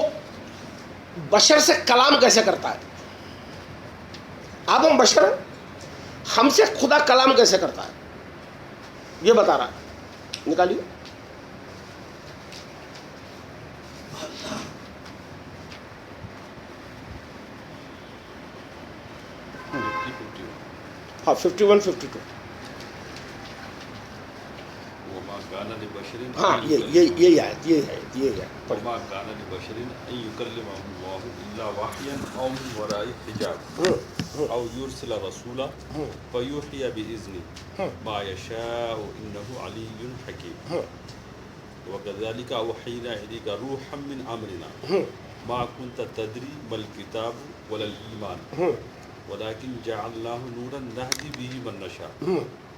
بشر سے کلام کیسے کرتا ہے. اب ہم بشر ہیں، ہم سے خدا کلام کیسے کرتا ہے یہ بتا رہا ہے. نکالیے. ہاں 51-52. ہاں یہی آیت، یہی ہے. وما كان لبشر ان يكلمه الله الا وحيا او من وراء حجاب او يرسل رسولا فيوحي باذنه ما يشاء انه علي حكيم وكذلك اوحينا اليك روحا من امرنا ما كنت تدري ما الكتاب ولا الايمان ولكن جعلناه نورا نهدي به من نشاء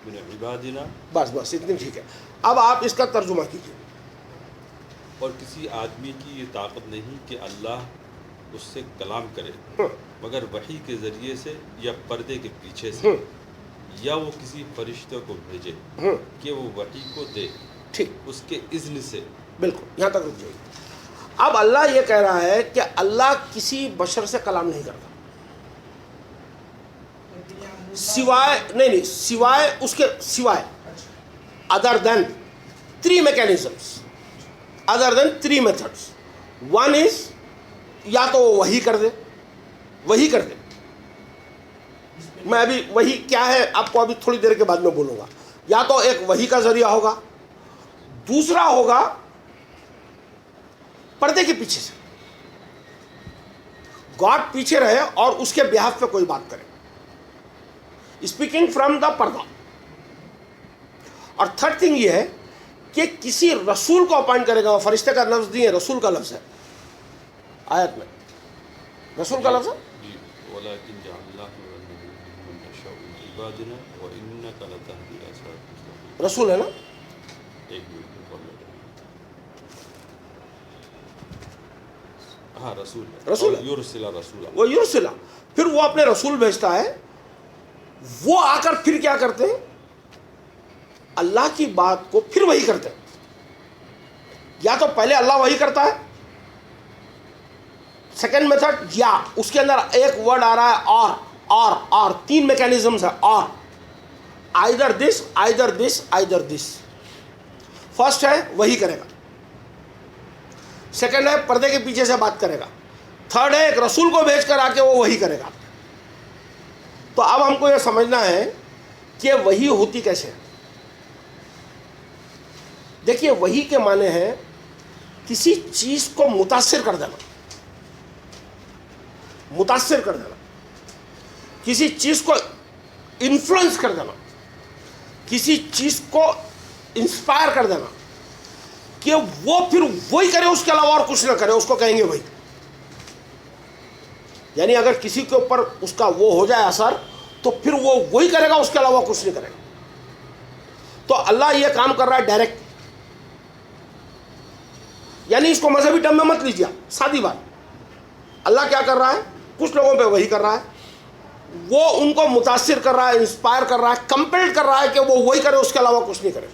من عبادنا. بس اتنی ٹھیک ہے. اب آپ اس کا ترجمہ کیجیے. اور کسی آدمی کی یہ طاقت نہیں کہ اللہ اس سے کلام کرے مگر وحی کے ذریعے سے یا پردے کے پیچھے سے یا وہ کسی فرشتے کو بھیجے کہ وہ وحی کو دے ٹھیک اس کے اذن سے. بالکل یہاں تک رک جائیے. اب اللہ یہ کہہ رہا ہے کہ اللہ کسی بشر سے کلام نہیں کرتا سوائے اس کے سوائے other than 3 mechanisms, other than 3 methods. One is یا تو وہ وحی کر دے. میں ابھی وحی کیا ہے آپ کو ابھی تھوڑی دیر کے بعد میں بولوں گا. یا تو ایک وحی کا ذریعہ ہوگا، دوسرا ہوگا پردے کے پیچھے سے. گاڈ پیچھے رہے اور اس کے بہاف پہ کوئی بات کرے, اسپیکنگ فرام دا پردہ. اور تھرڈ تھنگ یہ ہے کہ کسی رسول کو اپوائنٹ کرے گا. وہ فرشتے کا لفظ نہیں ہے, رسول کا لفظ ہے آیت میں, رسول کا لفظ ہے. ولكن جعلناه من نشاء من عبادنا وانك لتهدي الى صراط مستقيم. رسول ہے نا, ایک منٹ پڑھ لیتے ہیں. ہاں رسول ہے, رسول ہے. یرسل رسولا, وہ یرسلہ, پھر وہ اپنے رسول بھیجتا ہے. وہ آ کر پھر کیا کرتے ہیں, اللہ کی بات کو پھر وہی کرتے ہیں. یا تو پہلے اللہ وہی کرتا ہے, سیکنڈ میتھڈ, یا اس کے اندر ایک ورڈ آ رہا ہے اور تین میکینزمز ہے, اور آئیدر دس آئیدر دس آئیدر دس. فرسٹ ہے وہی کرے گا, سیکنڈ ہے پردے کے پیچھے سے بات کرے گا, تھرڈ ہے ایک رسول کو بھیج کر آ کے وہ وہی کرے گا. تو اب ہم کو یہ سمجھنا ہے کہ وہی ہوتی کیسے. دیکھیے وہی کے معنی ہے کسی چیز کو متاثر کر دینا, متاثر کر دینا, کسی چیز کو انفلوئنس کر دینا, کسی چیز کو انسپائر کر دینا کہ وہ پھر وہی کرے, اس کے علاوہ اور کچھ نہ کرے, اس کو کہیں گے وہی. یعنی اگر کسی کے اوپر اس کا وہ ہو جائے اثر تو پھر وہ وہی کرے گا, اس کے علاوہ کچھ نہیں کرے گا. تو اللہ یہ کام کر رہا ہے ڈائریکٹ. یعنی اس کو مذہبی ٹرم میں مت لیجیے, سادی بات. اللہ کیا کر رہا ہے, کچھ لوگوں پہ وہی کر رہا ہے, وہ ان کو متاثر کر رہا ہے, انسپائر کر رہا ہے, کمپیل کر رہا ہے کہ وہ وہی کرے, اس کے علاوہ کچھ نہیں کرے.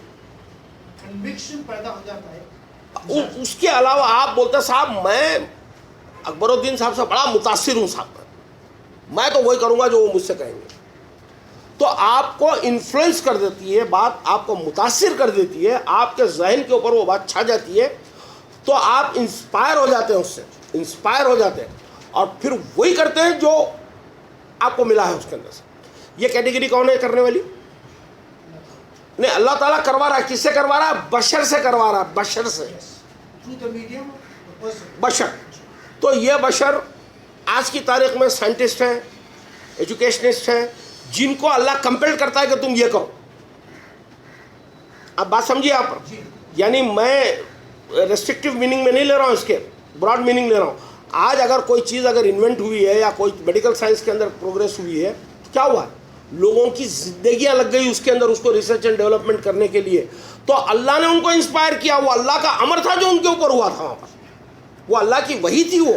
کنوکشن پیدا ہو جاتا ہے. اس کے علاوہ آپ بولتے صاحب میں اکبر الدین صاحب سے بڑا متاثر ہوں صاحب, میں تو وہی کروں گا جو وہ مجھ سے کہیں گے. تو آپ کو انفلوئنس کر دیتی ہے بات, آپ کو متاثر کر دیتی ہے, آپ کے ذہن کے اوپر وہ بات چھا جاتی ہے, تو آپ انسپائر ہو جاتے ہیں, اس سے انسپائر ہو جاتے ہیں, اور پھر وہی کرتے ہیں جو آپ کو ملا ہے اس کے اندر سے. یہ کیٹیگری کون ہے کرنے والی؟ نہیں, اللہ تعالیٰ کروا رہا ہے. کس سے کروا رہا ہے؟ بشر سے کروا رہا ہے, بشر سے, بشر. تو یہ بشر آج کی تاریخ میں سائنٹسٹ ہیں, ایجوکیشنسٹ ہیں, جن کو اللہ کمپیل کرتا ہے کہ تم یہ کرو. اب بات سمجھیے آپ. یعنی میں ریسٹرکٹیو میننگ میں نہیں لے رہا ہوں, اس کے براڈ میننگ لے رہا ہوں. آج اگر کوئی چیز اگر انوینٹ ہوئی ہے یا کوئی میڈیکل سائنس کے اندر پروگریس ہوئی ہے, کیا ہوا ہے, لوگوں کی زندگیاں لگ گئی اس کے اندر, اس کو ریسرچ اینڈ ڈیولپمنٹ کرنے کے لیے. تو اللہ نے ان کو انسپائر کیا, وہ اللہ کا امر تھا جو ان کے اوپر ہوا تھا وہاں پر, وہ اللہ کی وحی تھی. وہ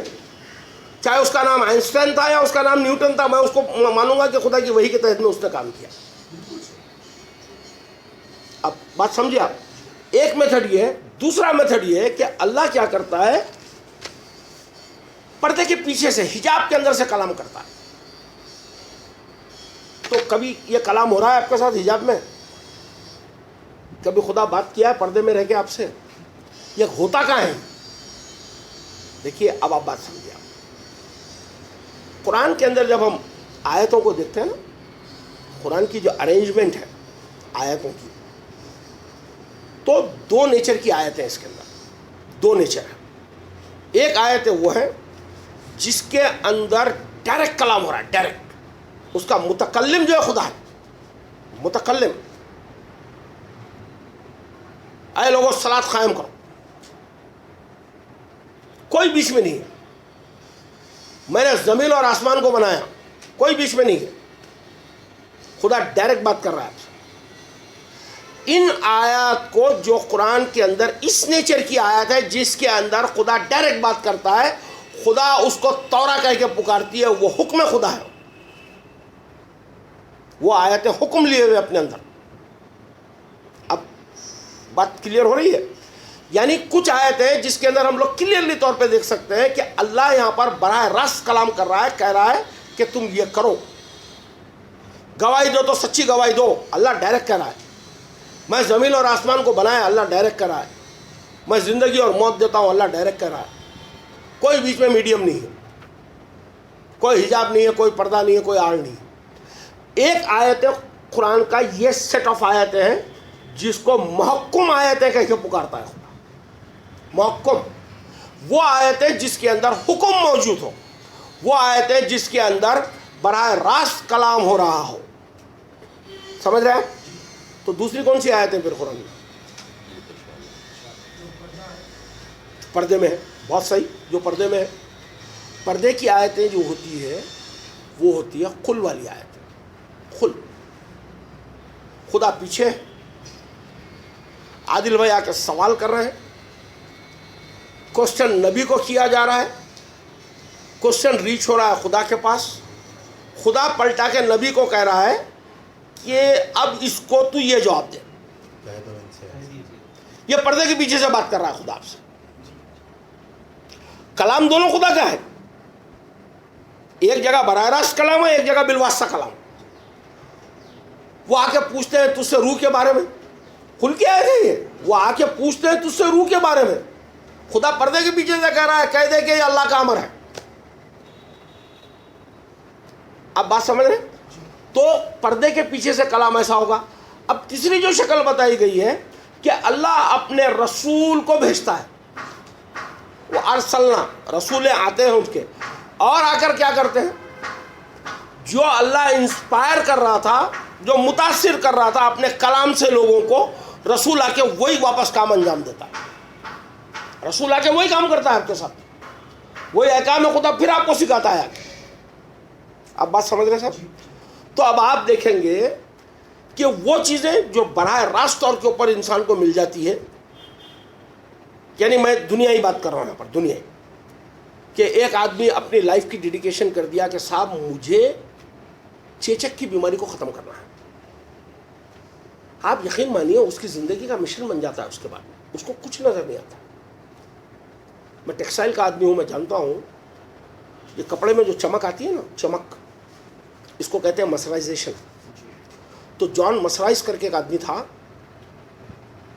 چاہے اس کا نام آئنسٹائن تھا یا اس کا نام نیوٹن تھا, میں اس کو مانوں گا کہ خدا کی وحی کے تحت میں اس نے کام کیا. اب بات سمجھے آپ. ایک میتھڈ یہ ہے. دوسرا میتھڈ یہ ہے کہ اللہ کیا کرتا ہے, پردے کے پیچھے سے, حجاب کے اندر سے کلام کرتا ہے. تو کبھی یہ کلام ہو رہا ہے آپ کے ساتھ حجاب میں, کبھی خدا بات کیا ہے پردے میں رہ کے آپ سے, یہ ہوتا کہاں ہے؟ دیکھیے اب آپ بات سمجھیے. آپ قرآن کے اندر جب ہم آیتوں کو دیکھتے ہیں نا, قرآن کی جو ارینجمنٹ ہے آیتوں کی, تو دو نیچر کی آیتیں اس کے اندر, دو نیچر ہیں. ایک آیت وہ ہے جس کے اندر ڈائریکٹ کلام ہو رہا ہے, ڈائریکٹ. اس کا متکلم جو ہے خدا ہے, متکلم. اے لوگوں صلاۃ قائم کرو, کوئی بیچ میں نہیں ہے. میں نے زمین اور آسمان کو بنایا, کوئی بیچ میں نہیں ہے. خدا ڈائریکٹ بات کر رہا ہے. ان آیات کو جو قرآن کے اندر اس نیچر کی آیت ہے جس کے اندر خدا ڈائریکٹ بات کرتا ہے, خدا اس کو تورا کہہ کے پکارتی ہے, وہ حکم خدا ہے. وہ آیتیں حکم لیے ہوئے اپنے اندر. اب بات کلیئر ہو رہی ہے. یعنی کچھ آیتیں جس کے اندر ہم لوگ کلیئرلی طور پہ دیکھ سکتے ہیں کہ اللہ یہاں پر براہ راست کلام کر رہا ہے, کہہ رہا ہے کہ تم یہ کرو. گواہی دو تو سچی گواہی دو, اللہ ڈائریکٹ کہہ رہا ہے. میں زمین اور آسمان کو بنایا, اللہ ڈائریکٹ کر رہا ہے. میں زندگی اور موت دیتا ہوں, اللہ ڈائریکٹ کر رہا ہے. کوئی بیچ میں میڈیم نہیں ہے, کوئی حجاب نہیں ہے, کوئی پردہ نہیں ہے, کوئی آڑ نہیں ہے. ایک آیت قرآن کا یہ سیٹ آف آیتیں ہیں جس کو محکم آیتیں کہہ کے پکارتا ہے خدا. محکم وہ آیتیں جس کے اندر حکم موجود ہو, وہ آیتیں جس کے اندر براہ راست کلام ہو رہا ہو. سمجھ رہے ہیں؟ تو دوسری کون سی آیتیں پھر قرآن میں؟ پردے میں ہے. بہت صحیح. جو پردے میں ہے، پردے کی آیتیں جو ہوتی ہے وہ ہوتی ہے خل والی آیت. خل، خدا پیچھے ہے، عادل بھائی آ کے سوال کر رہے ہیں، کوشچن نبی کو کیا جا رہا ہے، کوشچن ریچ ہو رہا ہے خدا کے پاس، خدا پلٹا کے نبی کو کہہ رہا ہے کہ اب اس کو تو یہ جواب دے. یہ پردے کے پیچھے سے بات کر رہا ہے خدا آپ سے. کلام دونوں خدا کا ہے، ایک جگہ براہ راست کلام ہے، ایک جگہ بالواسطہ کلام. وہ آ کے پوچھتے ہیں تجھ سے روح کے بارے میں، کھل کے آئے گا یہ، وہ آ کے پوچھتے ہیں تجھ سے روح کے بارے میں. خدا پردے کے پیچھے سے کہہ رہا ہے کہہ دے کہ یہ اللہ کا امر ہے. اب بات سمجھ رہے ہیں؟ تو پردے کے پیچھے سے کلام ایسا ہوگا. اب تیسری جو شکل بتائی گئی ہے کہ اللہ اپنے رسول کو بھیجتا ہے. وہ ارسلنا، رسولیں آتے ہیں ان کے، اور آ کر کیا کرتے ہیں؟ جو اللہ انسپائر کر رہا تھا، جو متاثر کر رہا تھا اپنے کلام سے لوگوں کو، رسول آ کے وہی واپس کام انجام دیتا ہے. رسول آ کے وہی کام کرتا ہے آپ کے ساتھ، وہی احکام خدا پھر آپ کو سکھاتا ہے. آپ بات سمجھ رہے صاحب؟ تو اب آپ دیکھیں گے کہ وہ چیزیں جو براہ راست طور کے اوپر انسان کو مل جاتی ہے، یعنی میں دنیائی بات کر رہا ہوں یہاں پر، دنیائی، کہ ایک آدمی اپنی لائف کی ڈیڈیکیشن کر دیا کہ صاحب مجھے چیچک کی بیماری کو ختم کرنا ہے. آپ یقین مانیے اس کی زندگی کا مشن بن جاتا ہے. اس کے بعد اس کو کچھ نظر نہیں آتا. میں ٹیکسٹائل کا آدمی ہوں، میں جانتا ہوں یہ کپڑے میں جو چمک آتی ہے نا، چمک، اس کو کہتے ہیں مسرائزیشن. تو جان مسرائز کر کے ایک آدمی تھا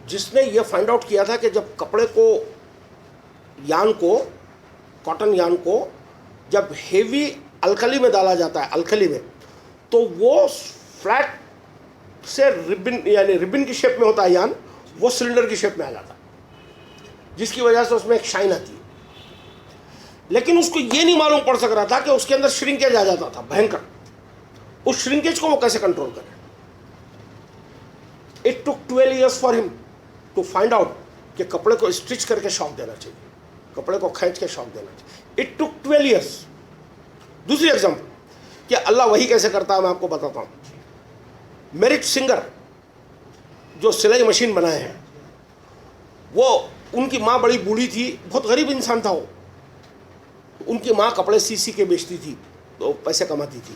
جس نے یہ فائنڈ آؤٹ کیا تھا کہ جب کپڑے کو، یان کو، کاٹن یان کو جب ہیوی الکلی میں ڈالا جاتا ہے، الکلی میں، تو وہ فلیٹ سے ربن، یعنی ربن کی شیپ میں ہوتا ہے یان، وہ سلنڈر کی شیپ میں آ جاتا ہے، جس کی وجہ سے اس میں ایک شائن آتی ہے. لیکن اس کو یہ نہیں معلوم پڑ سک رہا تھا کہ اس کے اندر شرنکیج آ جاتا تھا بھینکر. اس شرنکیج کو وہ کیسے کنٹرول کرے. It took 12 years for him to find out کہ کپڑے کو اسٹچ کر کے شوق دینا چاہیے، کپڑے کو کھینچ کے شوق دینا چاہیے. It took 12 years. دوسری ایگزامپل کہ اللہ وہی کیسے کرتا ہے میں آپ کو بتاتا ہوں. میرٹ سنگر جو سلائی مشین بنائے ہیں، وہ ان کی ماں بڑی بوڑھی تھی، بہت غریب انسان تھا وہ. ان کی ماں کپڑے سی کے بیچتی تھی تو پیسے کماتی تھی.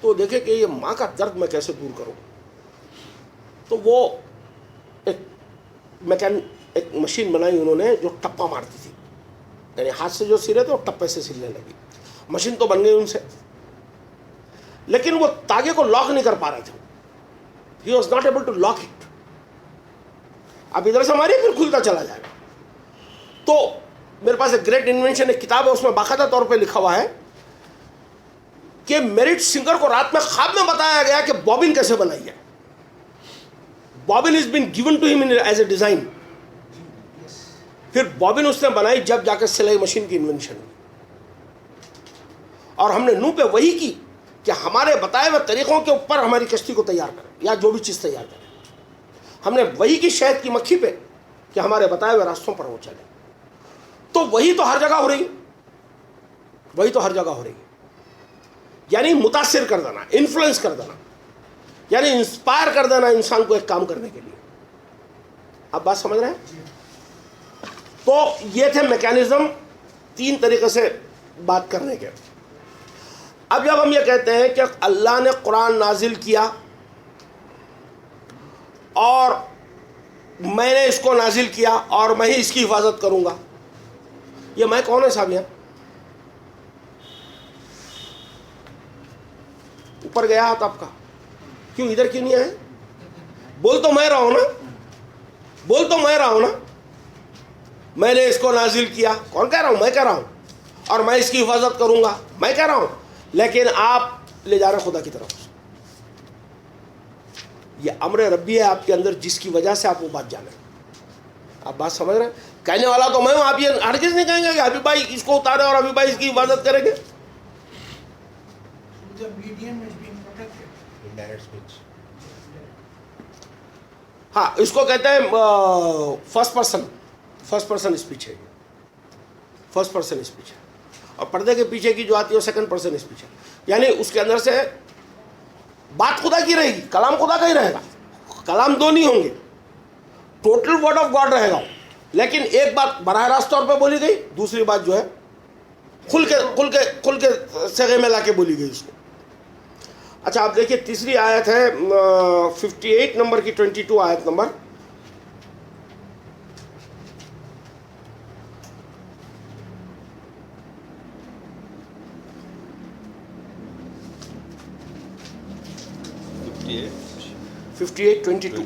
تو دیکھے کہ یہ ماں کا درد میں کیسے دور کروں. تو وہ ایک مشین بنائی انہوں نے جو ٹپا مارتی تھی، یعنی ہاتھ سے جو سلے تھے وہ ٹپے سے سلنے لگی. مشین تو بن گئی ان سے، لیکن وہ تاگے کو لاک نہیں کر پا رہے تھے. He was not able to lock it. اب ادھر سے ہماری پھر کھلتا چلا جائے گا. تو میرے پاس ایک گریٹ انوینشن ایک کتاب ہے، اس میں باقاعدہ طور پہ لکھا ہوا ہے کہ میرٹ سنگر کو رات میں خواب میں بتایا گیا کہ بابن کیسے بنائی ہے. بابن از بین گیون ٹو ہم ایز اے ڈیزائن. پھر بابن اس نے بنائی جب جا کے سلائی مشین کی انوینشن ہوئی. اور ہم نے نو پہ وہی کی کہ ہمارے بتائے ہوئے طریقوں کے اوپر ہماری کشتی کو تیار کریں یا جو بھی چیز تیار کریں. ہم نے وہی کی شہد کی مکھی پہ کہ ہمارے بتائے ہوئے راستوں پر وہ چلے. تو وہی تو ہر جگہ ہو رہی، وہی تو ہر جگہ ہو رہی ہے. یعنی متاثر کر دینا، انفلوئنس کر دینا، یعنی انسپائر کر دینا انسان کو ایک کام کرنے کے لیے. آپ بات سمجھ رہے ہیں؟ تو یہ تھے میکینزم 3 طریقے سے بات کرنے کے. اب جب ہم یہ کہتے ہیں کہ اللہ نے قرآن نازل کیا اور میں نے اس کو نازل کیا اور میں ہی اس کی حفاظت کروں گا، یہ میں کون ہے صاحب؟ یہاں اوپر گیا ہاتھ آپ کا، کیوں ادھر کیوں نہیں آئے؟ بول تو میں رہا ہوں نا، بول تو میں رہا ہوں نا. میں نے اس کو نازل کیا، کون کہہ رہا ہوں؟ میں کہہ رہا ہوں. اور میں اس کی حفاظت کروں گا، میں کہہ رہا ہوں. لیکن آپ لے جا رہے خدا کی طرف. یہ امر ربی ہے آپ کے اندر جس کی وجہ سے آپ وہ بات جانیں. آپ بات سمجھ رہے ہیں؟ کہنے والا تو میں ہوں. آپ یہ ہرگز نہیں کہیں گے کہ حبیب بھائی اس کو اتارے اور حبیب بھائی اس کی حفاظت کریں گے. ہاں اس کو کہتے ہیں فرسٹ پرسن اسپیچ ہے، فرسٹ پرسن اسپیچ ہے. اور پردے کے پیچھے کی جو آتی ہے وہ سیکنڈ پرسن اسپیچ ہے. یعنی اس کے اندر سے بات خدا کی رہے گی، کلام خدا کا ہی رہے گا، کلام دو نہیں ہوں گے، ٹوٹل ورڈ آف گاڈ رہے گا. لیکن ایک بات براہ راست طور پہ بولی گئی، دوسری بات جو ہے کھل کے صیغے میں لا کے بولی گئی اس کو. اچھا آپ دیکھیے تیسری آیت ہے 58 نمبر کی 22 آیت نمبر. یہ 58:22.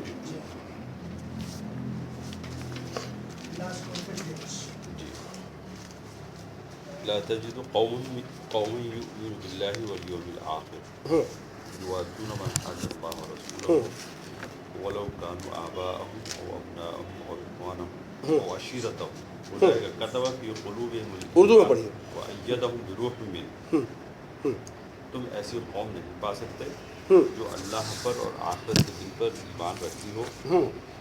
Last prophet days. لا تجد قوم يؤمنون بالله واليوم الآخر يوادون من حاد الله ورسوله ولو كانوا آباءهم أو أبناءهم أو إخوانهم أو عشيرتهم أولئك كتب في قلوبهم اردو میں پڑھیے. وأيدهم بروح منه. تم ایسی قوم نہیں پا سکتے جو اللہ پر اور آخرت کے دن پر ایمان رکھتی ہو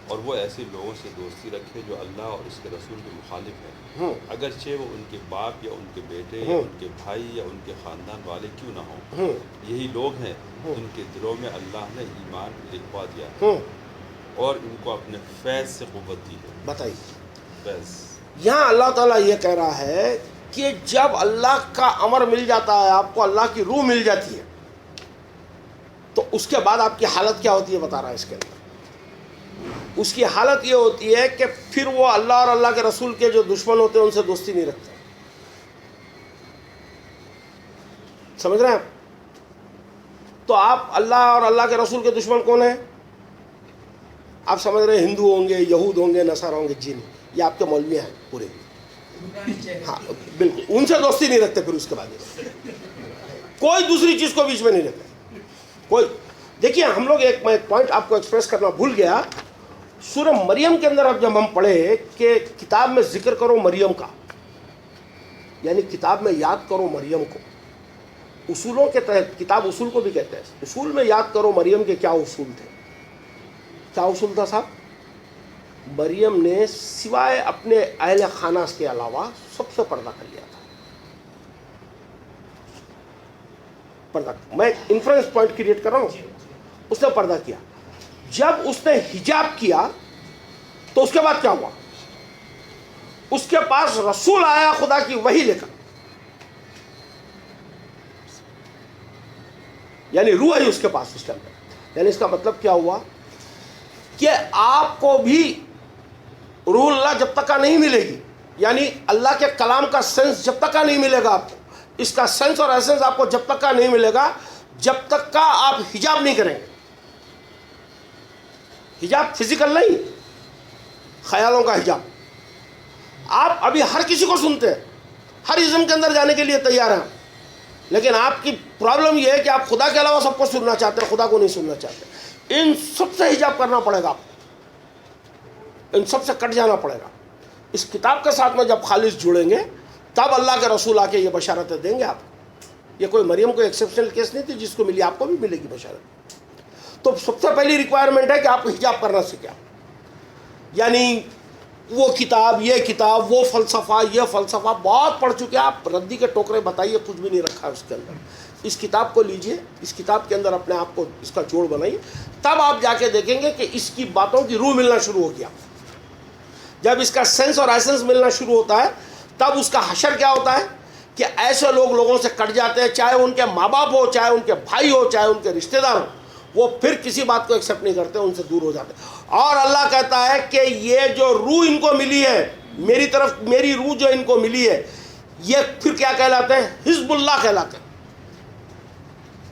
اور وہ ایسے لوگوں سے دوستی رکھے جو اللہ اور اس کے رسول کے مخالف ہیں، اگرچہ وہ ان کے باپ یا ان کے بیٹے یا ان کے بھائی یا ان کے خاندان والے کیوں نہ ہوں. یہی لوگ ہیں جن کے دلوں میں اللہ نے ایمان لکھوا دیا ہے اور ان کو اپنے فیض سے قوت دی ہے. بتائیے فیض یہاں اللہ تعالیٰ یہ کہہ رہا ہے کہ جب اللہ کا امر مل جاتا ہے، آپ کو اللہ کی روح مل جاتی ہے، تو اس کے بعد آپ کی حالت کیا ہوتی ہے بتا رہا ہے اس کے اندر. اس کی حالت یہ ہوتی ہے کہ پھر وہ اللہ اور اللہ کے رسول کے جو دشمن ہوتے ہیں ان سے دوستی نہیں رکھتے. سمجھ رہے ہیں آپ؟ تو آپ اللہ اور اللہ کے رسول کے دشمن کون ہیں؟ آپ سمجھ رہے ہیں ہندو ہوں گے، یہود ہوں گے، نصارہ ہوں گے. جن یہ آپ کے مولوی ہیں پورے. ہاں بالکل ان سے دوستی نہیں رکھتے. پھر اس کے بعد کوئی دوسری چیز کو بیچ میں نہیں رکھتے. کوئی دیکھیے ہم لوگ ایک پوائنٹ آپ کو ایکسپریس کرنا بھول گیا. سورہ مریم کے اندر اب جب ہم پڑھے کہ کتاب میں ذکر کرو مریم کا، یعنی کتاب میں یاد کرو مریم کو، اصولوں کے تحت، کتاب اصول کو بھی کہتے ہیں، اصول میں یاد کرو مریم کے کیا اصول تھے. کیا اصول تھا صاحب؟ مریم نے سوائے اپنے اہل خانہ کے علاوہ سب سے پردہ کر لیا تھا. پردہ، میں انفرنس پوائنٹ کریٹ کر رہا ہوں. اس نے پردہ کیا. جب اس نے حجاب کیا تو اس کے بعد کیا ہوا؟ اس کے پاس رسول آیا خدا کی وحی لے کر، یعنی روح ہے اس کے پاس اس کے اندر. یعنی اس کا مطلب کیا ہوا کہ آپ کو بھی روح اللہ جب تک کا نہیں ملے گی، یعنی اللہ کے کلام کا سینس جب تک کا نہیں ملے گا آپ کو، اس کا سینس اور ایسنس آپ کو جب تک کا نہیں ملے گا جب تک کا آپ حجاب نہیں کریں گے. حجاب فزیکل نہیں، خیالوں کا حجاب. آپ ابھی ہر کسی کو سنتے ہیں، ہر ازم کے اندر جانے کے لیے تیار ہیں، لیکن آپ کی پرابلم یہ ہے کہ آپ خدا کے علاوہ سب کو سننا چاہتے ہیں، خدا کو نہیں سننا چاہتے. ان سب سے حجاب کرنا پڑے گا آپ کو، ان سب سے کٹ جانا پڑے گا. اس کتاب کے ساتھ میں جب خالص جڑیں گے تب اللہ کے رسول آ کے یہ بشارتیں دیں گے آپ کو. یہ کوئی مریم کو ایکسیپشنل کیس نہیں تھی، جس کو ملی آپ کو بھی ملے گی بشارت. تو سب سے پہلی ریکوائرمنٹ ہے کہ آپ حجاب کرنا سیکھیں. یعنی وہ کتاب، یہ کتاب، وہ فلسفہ، یہ فلسفہ بہت پڑھ چکے ہیں آپ. ردی کے ٹوکرے بتائیے، کچھ بھی نہیں رکھا ہے اس کے اندر. اس کتاب کو لیجئے، اس کتاب کے اندر اپنے آپ کو اس کا جوڑ بنائیے، تب آپ جا کے دیکھیں گے کہ اس کی باتوں کی روح ملنا شروع ہو گیا. جب اس کا سینس اور ایسنس ملنا شروع ہوتا ہے تب اس کا حشر کیا ہوتا ہے کہ ایسے لوگوں سے کٹ جاتے ہیں، چاہے ان کے ماں باپ ہو، چاہے ان کے بھائی ہو، چاہے ان کے رشتہ دار ہو. وہ پھر کسی بات کو ایکسیپٹ نہیں کرتے، ان سے دور ہو جاتے. اور اللہ کہتا ہے کہ یہ جو روح ان کو ملی ہے میری طرف، میری روح جو ان کو ملی ہے، یہ پھر کیا کہلاتے ہیں؟ حزب اللہ کہلاتے ہیں.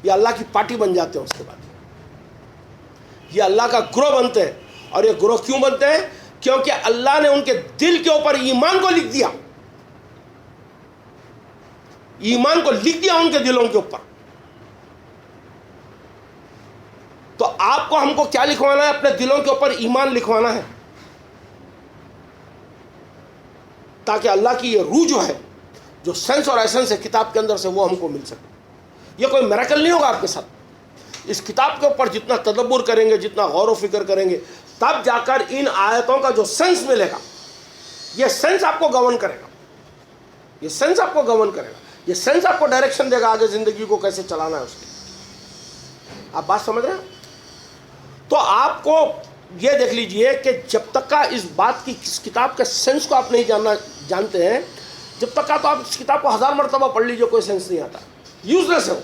یہ اللہ کی پارٹی بن جاتے ہیں. اس کے بعد یہ اللہ کا گروہ بنتے ہیں. اور یہ گروہ کیوں بنتے ہیں؟ کیونکہ اللہ نے ان کے دل کے اوپر ایمان کو لکھ دیا. ایمان کو لکھ دیا ان کے دلوں کے اوپر. تو آپ کو، ہم کو کیا لکھوانا ہے؟ اپنے دلوں کے اوپر ایمان لکھوانا ہے، تاکہ اللہ کی یہ روح جو ہے، جو سینس اور ایسنس ہے کتاب کے اندر سے، وہ ہم کو مل سکے. یہ کوئی میریکل نہیں ہوگا آپ کے ساتھ. اس کتاب کے اوپر جتنا تدبر کریں گے, جتنا غور و فکر کریں گے, تب جا کر ان آیتوں کا جو سینس ملے گا, یہ سینس آپ کو گورن کرے گا, یہ سینس آپ کو گورن کرے گا, یہ سینس آپ کو ڈائریکشن دے گا آگے زندگی کو کیسے چلانا ہے اس کی. آپ بات سمجھ رہے ہیں؟ تو آپ کو یہ دیکھ لیجئے کہ جب تک کا اس بات کی, اس کتاب کے سینس کو آپ نہیں جانتے ہیں, جب تک کا تو آپ اس کتاب کو 1000 مرتبہ پڑھ لیجئے, کوئی سینس نہیں آتا, یوز لیس ہے وہ.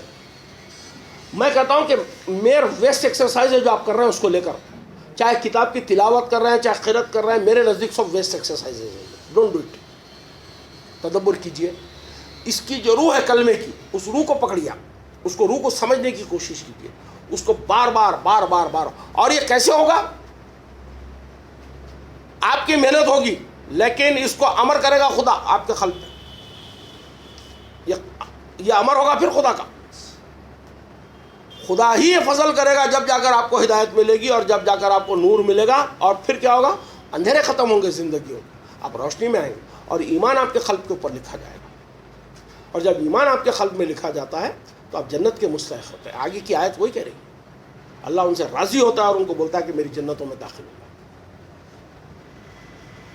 میں کہتا ہوں کہ میئر ویسٹ ایکسرسائز ہے جو آپ کر رہے ہیں اس کو لے کر, چاہے کتاب کی تلاوت کر رہے ہیں, چاہے قرأت کر رہے ہیں, میرے نزدیک سب ویسٹ ایکسرسائز ہے. Don't do it. تدبر کیجئے, اس کی جو روح ہے کلمے کی, اس روح کو پکڑیے, اس کو روح کو سمجھنے کی کوشش کیجئے, اس کو بار بار بار بار بار. اور یہ کیسے ہوگا؟ آپ کی محنت ہوگی, لیکن اس کو امر کرے گا خدا آپ کے قلب پہ. یہ امر ہوگا پھر خدا کا. خدا ہی یہ فضل کرے گا جب جا کر آپ کو ہدایت ملے گی, اور جب جا کر آپ کو نور ملے گا, اور پھر کیا ہوگا؟ اندھیرے ختم ہوں گے زندگیوں کے, آپ روشنی میں آئیں گے, اور ایمان آپ کے قلب کے اوپر لکھا جائے گا. اور جب ایمان آپ کے قلب میں لکھا جاتا ہے تو آپ جنت کے مستحق ہوتے ہیں. آگے کی آیت وہی کہہ رہی ہے, اللہ ان سے راضی ہوتا ہے اور ان کو بولتا ہے کہ میری جنتوں میں داخل ہوگا.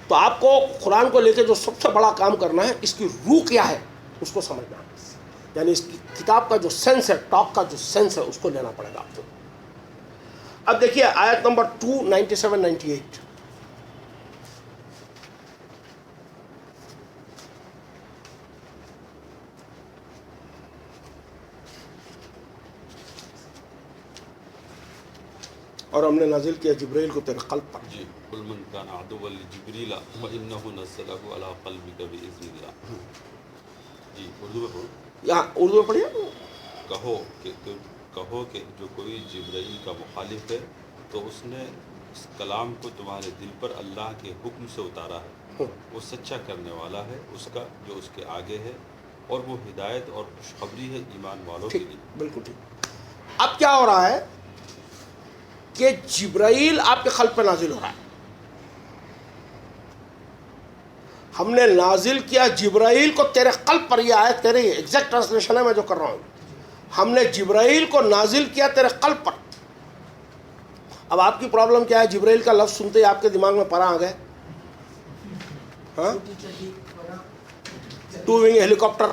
تو آپ کو قرآن کو لے کے جو سب سے بڑا کام کرنا ہے, اس کی روح کیا ہے اس کو سمجھنا ہے. یعنی اس کی کتاب کا جو سینس ہے, ٹاک کا جو سینس ہے, اس کو لینا پڑے گا آپ کو. اب دیکھیے آیت نمبر 297-98. اور ہم نے نازل کیا جبرائیل کو تیرے قلب پر. جی, قل من کان عدوا لجبریل فانه نزله على قلبك باذن اللہ. جی, اردو میں پڑھو. یہاں اردو میں پڑھیے. کہو کہ جو کوئی جبرائیل کا مخالف ہے تو اس نے اس کلام کو تمہارے دل پر اللہ کے حکم سے اتارا ہے. وہ سچا کرنے والا ہے اس کا جو اس کے آگے ہے, اور وہ ہدایت اور خوشخبری ہے ایمان والوں کے لیے. بالکل ٹھیک. اب کیا ہو رہا ہے کہ جبرائیل آپ کے قلب پہ نازل ہو رہا ہے. ہم نے نازل کیا جبرائیل کو تیرے قلب پر. یہ آیت تیرے ایگزیکٹ ٹرانسلیشن ہے میں جو کر رہا ہوں. ہم نے جبرائیل کو نازل کیا تیرے قلب پر. اب آپ کی پرابلم کیا ہے؟ جبرائیل کا لفظ سنتے ہی آپ کے دماغ میں پرا آ گئے. ہاں, 2 ونگ ہیلی کاپٹر,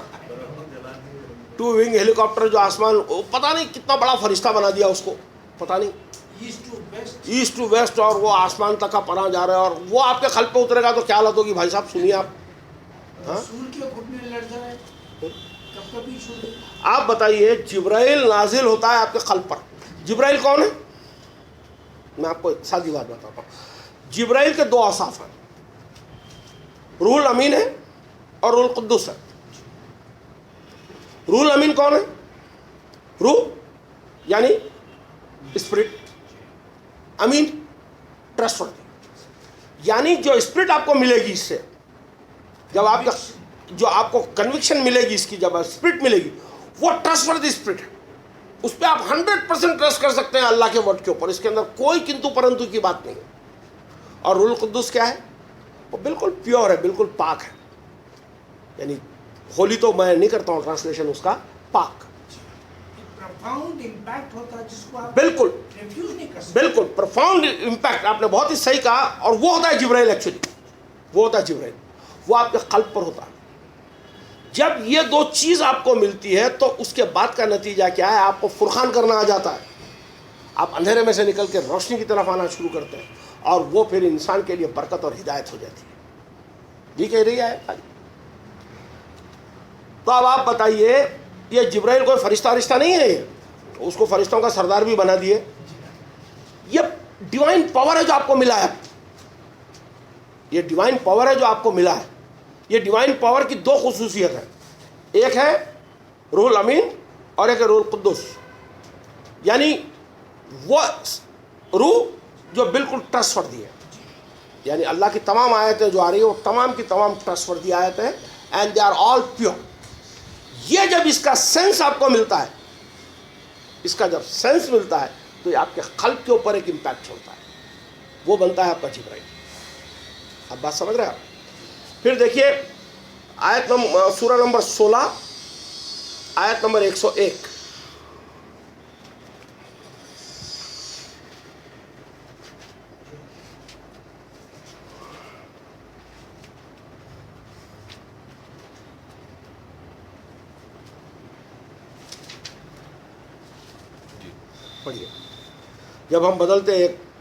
2 ونگ ہیلی کاپٹر جو آسمان, پتہ نہیں کتنا بڑا فرشتہ بنا دیا اس کو, پتہ نہیں ایسٹ ٹو ویسٹ, اور وہ آسمان تک کا پناہ جا رہا ہے, اور وہ آپ کے قلب پہ اترے گا تو کیا حالت ہوگی بھائی صاحب؟ سنیے آپ. آپ بتائیے, جبرائیل نازل ہوتا ہے آپ کے قلب پر. جبرائیل کون ہے؟ میں آپ کو ایک سادی بات بتاتا ہوں. جبرائیل کے 2 اوصاف ہیں, روح الامین ہے اور روح القدس ہے. روح الامین کون ہے؟ روح یعنی اسپرٹ, امین ٹرسٹ ورتھی. یعنی جو اسپرٹ آپ کو ملے گی اس سے, جب آپ کا جو آپ کو کنوکشن ملے گی اس کی, جب اسپرٹ ملے گی, وہ ٹرسٹ ورتھی اسپرٹ ہے. اس پہ آپ 100% ٹرسٹ کر سکتے ہیں اللہ کے ورڈ کے اوپر. اس کے اندر کوئی کنتو پرنتو کی بات نہیں ہے. اور روح القدس کیا ہے؟ وہ بالکل پیور ہے, بالکل پاک ہے. یعنی ہولی تو میں نہیں کرتا ہوں ٹرانسلیشن اس کا, پاک. بالکل بالکل پروفاؤنڈ امپیکٹ, آپ نے بہت ہی صحیح کہا. اور وہ ہوتا ہے جبرائیل. ایکچولی وہ ہوتا ہے جبرائیل, وہ آپ کے قلب پر ہوتا ہے. جب یہ 2 چیز آپ کو ملتی ہے تو اس کے بعد کا نتیجہ کیا ہے؟ آپ کو فرقان کرنا آ جاتا ہے. آپ اندھیرے میں سے نکل کے روشنی کی طرف آنا شروع کرتے ہیں, اور وہ پھر انسان کے لیے برکت اور ہدایت ہو جاتی ہے. یہ کہہ رہی ہے. تو اب آپ بتائیے, یہ جبرائیل کوئی فرشتہ نہیں ہے, یہ اس کو فرشتوں کا سردار بھی بنا دیے. یہ ڈیوائن پاور ہے جو آپ کو ملا ہے. یہ ڈیوائن پاور ہے جو آپ کو ملا ہے. یہ ڈیوائن پاور کی 2 خصوصیت ہیں. ایک ہے روح الامین اور ایک ہے روح القدس. یعنی وہ روح جو بالکل ٹرسٹ وردی ہے. یعنی اللہ کی تمام آیتیں جو آ رہی ہیں وہ تمام کی تمام ٹرسٹ وردی آیتیں ہیں, and they are all pure. یہ جب اس کا سینس آپ کو ملتا ہے, اس کا جب سینس ملتا ہے تو یہ آپ کے قلب کے اوپر ایک امپیکٹ ہوتا ہے, وہ بنتا ہے آپ کا جبرائیل. اب بات سمجھ رہے ہیں آپ؟ پھر دیکھیے آیت سورہ نمبر 16 آیت نمبر 101. پڑھیے جب ہم بدلتے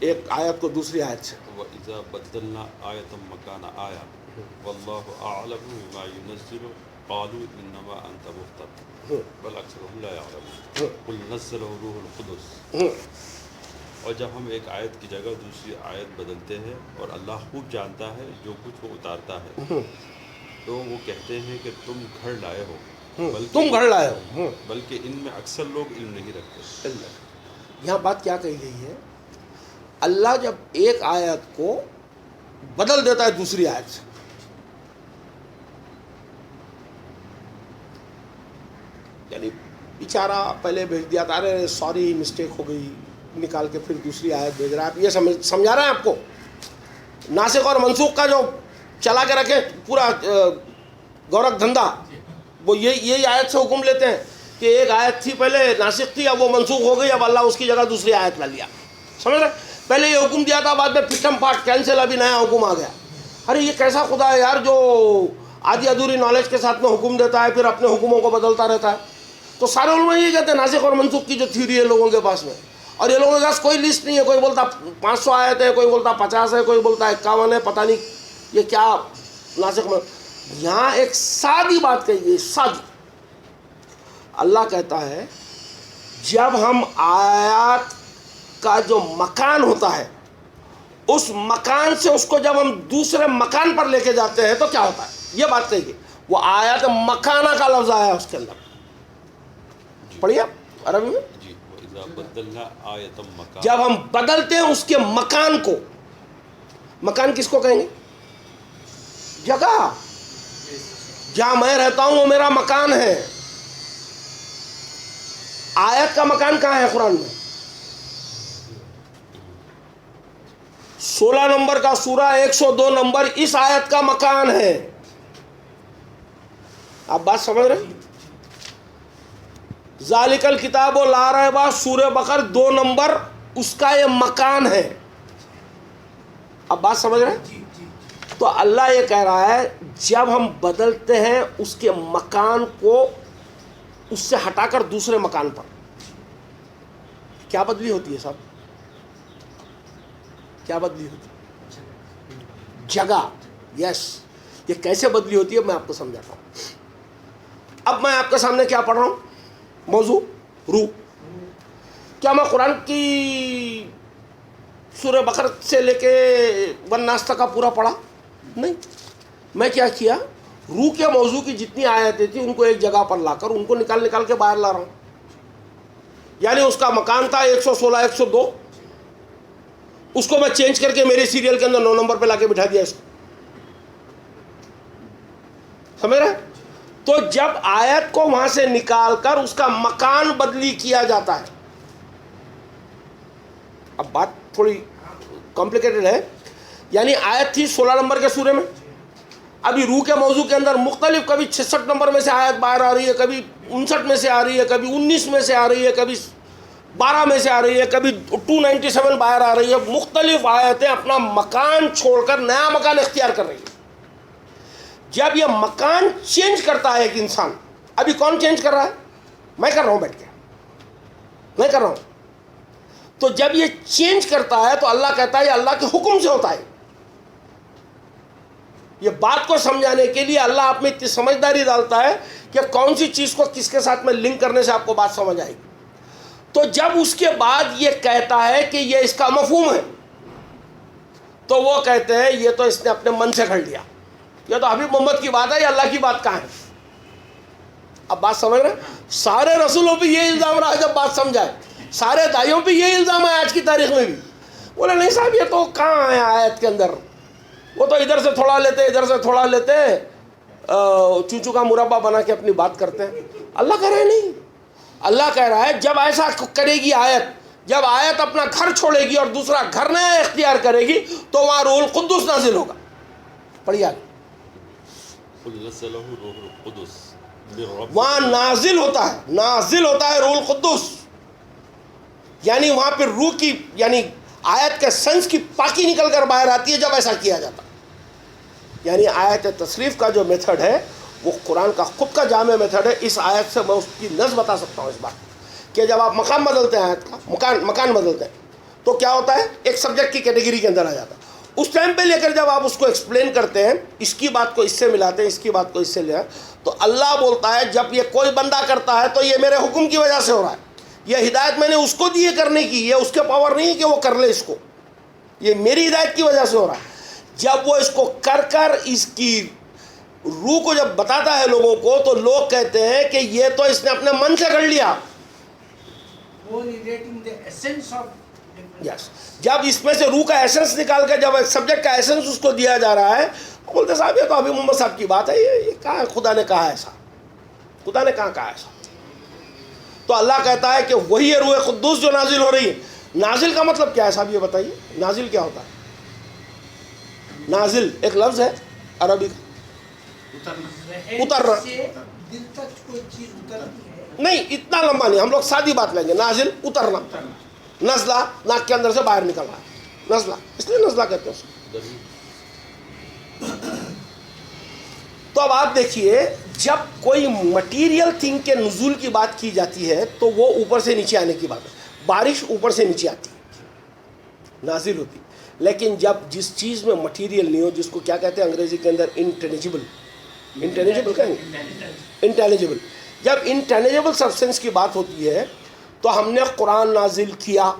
ایک آیت کو دوسری آیت سے. وَإِذَا بَدَّلْنَا آيَةً مَكَانَ آيَةٍ وَاللَّهُ أَعْلَمُ بِمَا يُنَزِّلُ قَالُوا إِنَّمَا أَنْتَ مُفْتَرٍ بَلْ أَكْثَرُهُمْ لَا يَعْلَمُونَ قُلْ نَزَّلَهُ روحُ القدس. اور جب ہم ایک آیت کی جگہ دوسری آیت بدلتے ہیں اور اللہ خوب جانتا ہے جو کچھ وہ اتارتا ہے تو وہ کہتے ہیں کہ تم گھڑ لائے ہو، بلکہ ان میں اکثر لوگ علم نہیں رکھتے. یہاں بات کیا کہی گئی ہے؟ اللہ جب ایک آیت کو بدل دیتا ہے دوسری آیت سے، یعنی بیچارہ پہلے بھیج دیا تھا، ارے سوری مسٹیک ہو گئی، نکال کے پھر دوسری آیت بھیج رہا ہے. آپ یہ سمجھا رہے ہیں آپ کو ناسخ اور منسوخ کا جو چلا کے رکھے پورا گورکھ دھندا، وہ یہی آیت سے حکم لیتے ہیں کہ ایک آیت تھی پہلے ناسخ تھی، اب وہ منسوخ ہو گئی، اب اللہ اس کی جگہ دوسری آیت لا لیا. سمجھ رہے؟ پہلے یہ حکم دیا تھا، بعد میں پھٹم پھاٹ کینسل، ابھی نیا حکم آ گیا. ارے یہ کیسا خدا ہے یار جو آدھی ادھوری نالج کے ساتھ میں حکم دیتا ہے پھر اپنے حکموں کو بدلتا رہتا ہے. تو سارے علماء یہ کہتے ہیں ناسخ اور منسوخ کی جو تھیوری ہے لوگوں کے پاس میں، اور یہ لوگوں کے پاس کوئی لسٹ نہیں ہے. کوئی بولتا 500 آیت ہے، کوئی بولتا 50 ہے، کوئی بولتا 51 ہے، پتہ نہیں یہ کیا ناسخ میں. یہاں ایک سادی بات کہی ہے، سادی. اللہ کہتا ہے جب ہم آیات کا جو مکان ہوتا ہے اس مکان سے اس کو جب ہم دوسرے مکان پر لے کے جاتے ہیں تو کیا ہوتا ہے، یہ بات کہیے. وہ آیات مکانہ کا لفظ آیا اس کے اندر. پڑھیے عربی میں. جی وَإِذَا بَدَّلْنَا آيَةً مَكَانَ، جب ہم بدلتے ہیں اس کے مکان کو. مکان کس کو کہیں گے؟ جگہ. جہاں میں رہتا ہوں وہ میرا مکان ہے. آیت کا مکان کہاں ہے قرآن میں؟ 16 نمبر کا سورہ 102 نمبر اس آیت کا مکان ہے. آپ بات سمجھ رہے ہیں؟ ذالک الکتاب لا ریب سورہ بقر 2 نمبر اس کا یہ مکان ہے. اب بات سمجھ رہے ہیں؟ تو اللہ یہ کہہ رہا ہے جب ہم بدلتے ہیں اس کے مکان کو اس سے ہٹا کر دوسرے مکان پر، کیا بدلی ہوتی ہے صاحب؟ کیا بدلی ہوتی ہے؟ جگہ. یس. یہ کیسے بدلی ہوتی ہے میں آپ کو سمجھاتا ہوں. اب میں آپ کے سامنے کیا پڑھ رہا ہوں؟ موضوع روح. کیا میں قرآن کی سورہ بقر سے لے کے والناس تک کا پورا پڑھا؟ نہیں. میں کیا کیا؟ روح کے موضوع کی جتنی آیتیں تھیں ان کو ایک جگہ پر لا کر ان کو نکال کے باہر لا رہا ہوں. یعنی اس کا مکان تھا 116 102، اس کو میں چینج کر کے میرے سیریل کے اندر 9 نمبر پہ لا کے بٹھا دیا اس کو. سمجھ رہے؟ تو جب آیت کو وہاں سے نکال کر اس کا مکان بدلی کیا جاتا ہے. اب بات تھوڑی کمپلیکیٹڈ ہے. یعنی آیت تھی 16 نمبر کے سورے میں، ابھی روح کے موضوع کے اندر مختلف، کبھی 66 نمبر میں سے آیت باہر آ رہی ہے، کبھی 59 میں سے آ رہی ہے، کبھی 19 میں سے آ رہی ہے، کبھی 12 میں سے آ رہی ہے، کبھی 297 باہر آ رہی ہے. مختلف آیتیں اپنا مکان چھوڑ کر نیا مکان اختیار کر رہی ہیں. جب یہ مکان چینج کرتا ہے ایک انسان، ابھی کون چینج کر رہا ہے؟ میں کر رہا ہوں بیٹھ کے، میں کر رہا ہوں. تو جب یہ چینج کرتا ہے تو اللہ کہتا ہے یہ اللہ کے حکم سے ہوتا ہے. یہ بات کو سمجھانے کے لیے اللہ آپ میں اتنی سمجھداری ڈالتا ہے کہ کون سی چیز کو کس کے ساتھ میں لنک کرنے سے آپ کو بات سمجھ آئے گی. تو جب اس کے بعد یہ کہتا ہے کہ یہ اس کا مفہوم ہے تو وہ کہتے ہیں یہ تو اس نے اپنے من سے گھڑ لیا، یہ تو حبیب محمد کی بات ہے، یہ اللہ کی بات کہاں ہے؟ اب بات سمجھ رہے ہیں؟ سارے رسولوں پہ یہ الزام رہا جب بات سمجھائے، سارے دائیوں پہ یہ الزام ہے آج کی تاریخ میں بھی. بولے نہیں صاحب یہ تو کہاں ہے آیت کے اندر، وہ تو ادھر سے تھوڑا لیتے ادھر سے تھوڑا لیتے، چوچو کا مربع بنا کے اپنی بات کرتے ہیں. اللہ کہہ رہے نہیں. اللہ کہہ رہا ہے جب ایسا کرے گی آیت، جب آیت اپنا گھر چھوڑے گی اور دوسرا گھر نیا اختیار کرے گی تو وہاں روح القدس نازل ہوگا. پڑھیے آگے. وہاں نازل ہوتا ہے روح القدس. یعنی وہاں پہ روح کی یعنی آیت کے سنس کی پاکی نکل کر باہر آتی ہے جب ایسا کیا جاتا. یعنی آیت تصریف کا جو میتھڈ ہے وہ قرآن کا خود کا جامع میتھڈ ہے. اس آیت سے میں اس کی نظم بتا سکتا ہوں اس بات کہ جب آپ مقام بدلتے ہیں آیت کا مکان بدلتے ہیں تو کیا ہوتا ہے, ایک سبجیکٹ کی کیٹیگری کے اندر آ جاتا ہے. اس ٹائم پہ لے کر جب آپ اس کو ایکسپلین کرتے ہیں, اس کی بات کو اس سے ملاتے ہیں, اس کی بات کو اس سے لے, تو اللہ بولتا ہے جب یہ کوئی بندہ کرتا ہے تو یہ میرے حکم کی وجہ سے ہو رہا ہے, یہ ہدایت میں نے اس کو دی ہے کرنے کی, یہ اس کے پاور نہیں ہے کہ وہ کر لے اس کو, یہ میری ہدایت کی وجہ سے ہو رہا ہے. جب وہ اس کو کر اس کی روح کو جب بتاتا ہے لوگوں کو, تو لوگ کہتے ہیں کہ یہ تو اس نے اپنے من سے کر لیا. یس, جب اس میں سے روح کا ایسنس نکال کے جب سبجیکٹ کا ایسنس اس کو دیا جا رہا ہے, بولتے صاحب یہ تو ابھی محمد صاحب کی بات ہے, یہ کہاں خدا نے کہا ایسا, خدا نے کہاں کہا ایسا. تو اللہ کہتا ہے کہ وہی ہے روح قدوس جو نازل ہو رہی ہے. نازل کا مطلب کیا ہے صاحب, یہ بتائیے نازل کیا ہوتا ہے؟ نازل ایک لفظ ہے عربی کا, اترنا. نہیں اتنا لمبا نہیں, ہم لوگ سادی بات لیں گے. نازل اترنا, نزلہ ناک کے اندر سے باہر نکل رہا ہے, نزلہ, اس لیے نزلہ کہتے ہیں اس کو. تو اب آپ دیکھیے, جب کوئی مٹیریل تھنگ کے نزول کی بات کی جاتی ہے تو وہ اوپر سے نیچے آنے کی بات ہے. بارش اوپر سے نیچے آتی ہے, نازل ہوتی. لیکن جب جس چیز میں مٹیریل نہیں ہو, جس کو کیا کہتے ہیں انگریزی کے اندر انٹینیجبل کہیں گے, انٹینیجبل, جب انٹینیجبل سبسٹنس کی بات ہوتی ہے تو ہم نے قرآن نازل کیا,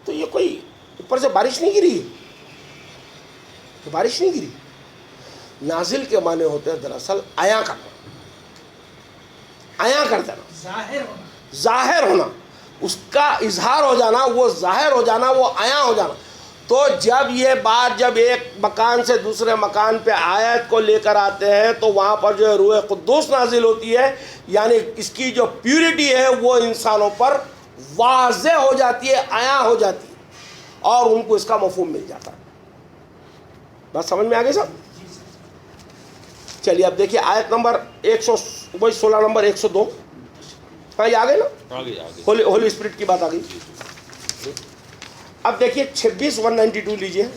تو یہ کوئی اوپر سے بارش نہیں گری, بارش نہیں گری. نازل کے معنی ہوتے ہیں دراصل عیاں کرنا, عیاں کر دینا, ظاہر ہونا, اس کا اظہار ہو جانا, وہ ظاہر ہو جانا, وہ عیاں ہو جانا. تو جب یہ بات جب ایک مکان سے دوسرے مکان پہ آیت کو لے کر آتے ہیں تو وہاں پر جو ہے روح قدوس نازل ہوتی ہے, یعنی اس کی جو پیورٹی ہے وہ انسانوں پر واضح ہو جاتی ہے, عیاں ہو جاتی ہے, اور ان کو اس کا مفہوم مل جاتا ہے. بات سمجھ میں آ گئی صاحب؟ چلیے اب دیکھیے آیت نمبر 16 نمبر 102. ہاں یہ آ گئے نا, ہولی اسپرٹ کی بات آ گئی. اب دیکھیے 26:192 لیجئے.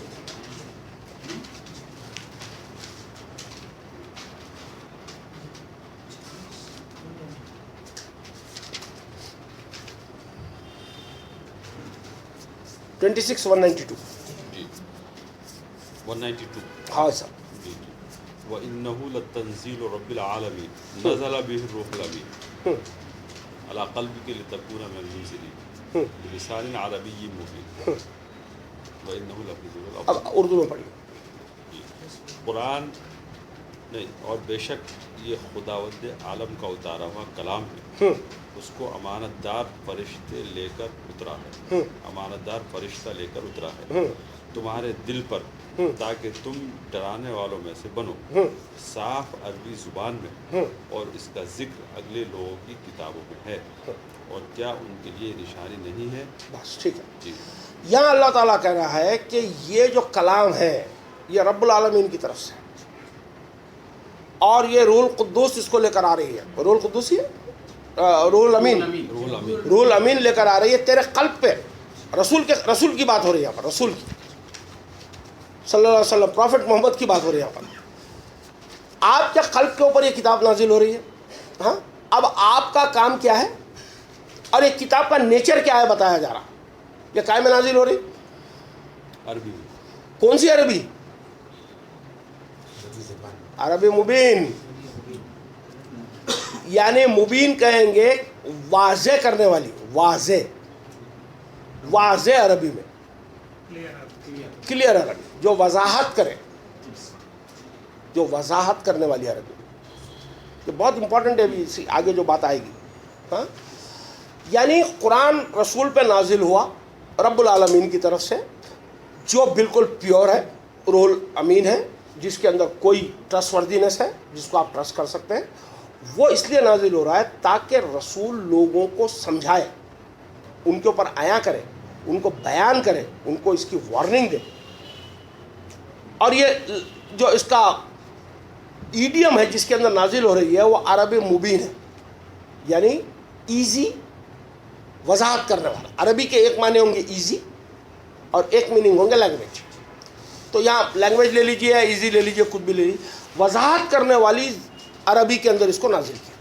ہاں سر. وَإِنَّهُ لَتَنزِيلُ رَبِّ الْعَالَمِينَ نَزَلَ بِهِ الرُّوحُ الْأَمِينُ عَلَى قَلْبِكَ لِتَكُونَ مِنَ الْمُنذِرِينَ بِلِسَانٍ عَرَبِيٍّ مُبِينٍ. وَإِنَّهُ لَفِي زُبُرِ الْأَوَّلِينَ. اب اردو میں پڑھیے. قرآن نہیں, اور بے شک یہ خداوند عالم کا اتارا ہوا کلام ہے, اس کو امانت دار فرشتے لے کر اترا ہے, امانت دار فرشتہ لے کر اترا ہے تمہارے دل پر, تاکہ تم ڈرانے والوں میں سے بنو, صاف عربی زبان میں, اور اس کا ذکر اگلے لوگوں کی کتابوں میں ہے, اور کیا ان کے لیے نشانی نہیں ہے. بس ٹھیک ہے. جی, یہاں اللہ تعالیٰ کہہ رہا ہے کہ یہ جو کلام ہے یہ رب العالمین کی طرف سے, اور یہ روح القدوس اس کو لے کر آ رہی ہے. روح القدوس ہے, روح الامین, روح الامین لے کر آ رہی ہے تیرے قلب پہ. رسول کی بات ہو رہی ہے یہاں پر, رسول کی صلی اللہ علیہ وسلم, پروفٹ محمد کی بات ہو رہی ہے یہاں پر. آپ کے قلب کے اوپر یہ کتاب نازل ہو رہی ہے. ہاں, اب آپ کا کام کیا ہے, اور ایک کتاب کا نیچر کیا ہے بتایا جا رہا. یہ کائے میں نازل ہو رہی عربی. کون سی عربی؟ عربی مبین, یعنی مبین کہیں گے واضح کرنے والی, واضح عربی میں, کلیئر عربی, جو وضاحت کرے, جو وضاحت کرنے والی عربی. یہ بہت امپورٹنٹ ہے, ابھی آگے جو بات آئے گی. ہاں, یعنی قرآن رسول پہ نازل ہوا رب العالمین کی طرف سے, جو بالکل پیور ہے, روح الامین ہے, جس کے اندر کوئی ٹرسٹ وردینس ہے, جس کو آپ ٹرسٹ کر سکتے ہیں. وہ اس لیے نازل ہو رہا ہے تاکہ رسول لوگوں کو سمجھائے, ان کے اوپر عیاں کرے, ان کو بیان کرے, ان کو اس کی وارننگ دے. اور یہ جو اس کا ایڈیم ہے جس کے اندر نازل ہو رہی ہے وہ عربی مبین ہے, یعنی ایزی, وضاحت کرنے والا. عربی کے ایک معنی ہوں گے ایزی, اور ایک میننگ ہوں گے لینگویج. تو یہاں لینگویج لے لیجیے, ایزی لے لیجیے, کچھ بھی لے لیجیے. وضاحت کرنے والی عربی کے اندر اس کو نازل کیا.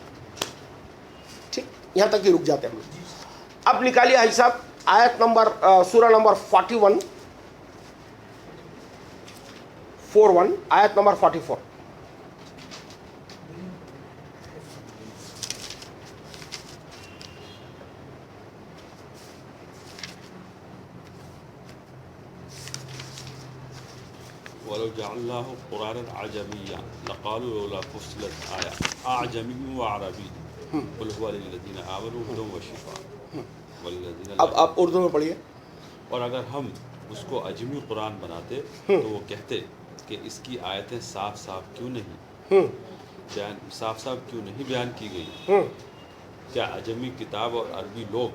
ٹھیک, یہاں تک ہی رک جاتے ہیں ہم لوگ. اب نکالیے حاجی صاحب آیت نمبر سورہ نمبر 41 آیت نمبر 44. وَلَوْ جَعَلْنَاهُ قُرْآنًا عَجَمِيًّا لَقَالُوا لَوْلَا فُصِّلَتْ آيَةٌ أَعْجَمِيٌّ وَعَرَبِيٌّ قُلْ هُوَ لِلَّذِينَ آمَنُوا هُدًى وَشِفَاءٌ وَالَّذِينَ لَا. اب اردو میں پڑھیے. اور اگر ہم اس کو عجمی قرآن بناتے تو وہ کہتے کہ اس کی آیتیں صاف صاف کیوں نہیں بیان کی گئی. کیا عجمی کتاب اور عربی لوگ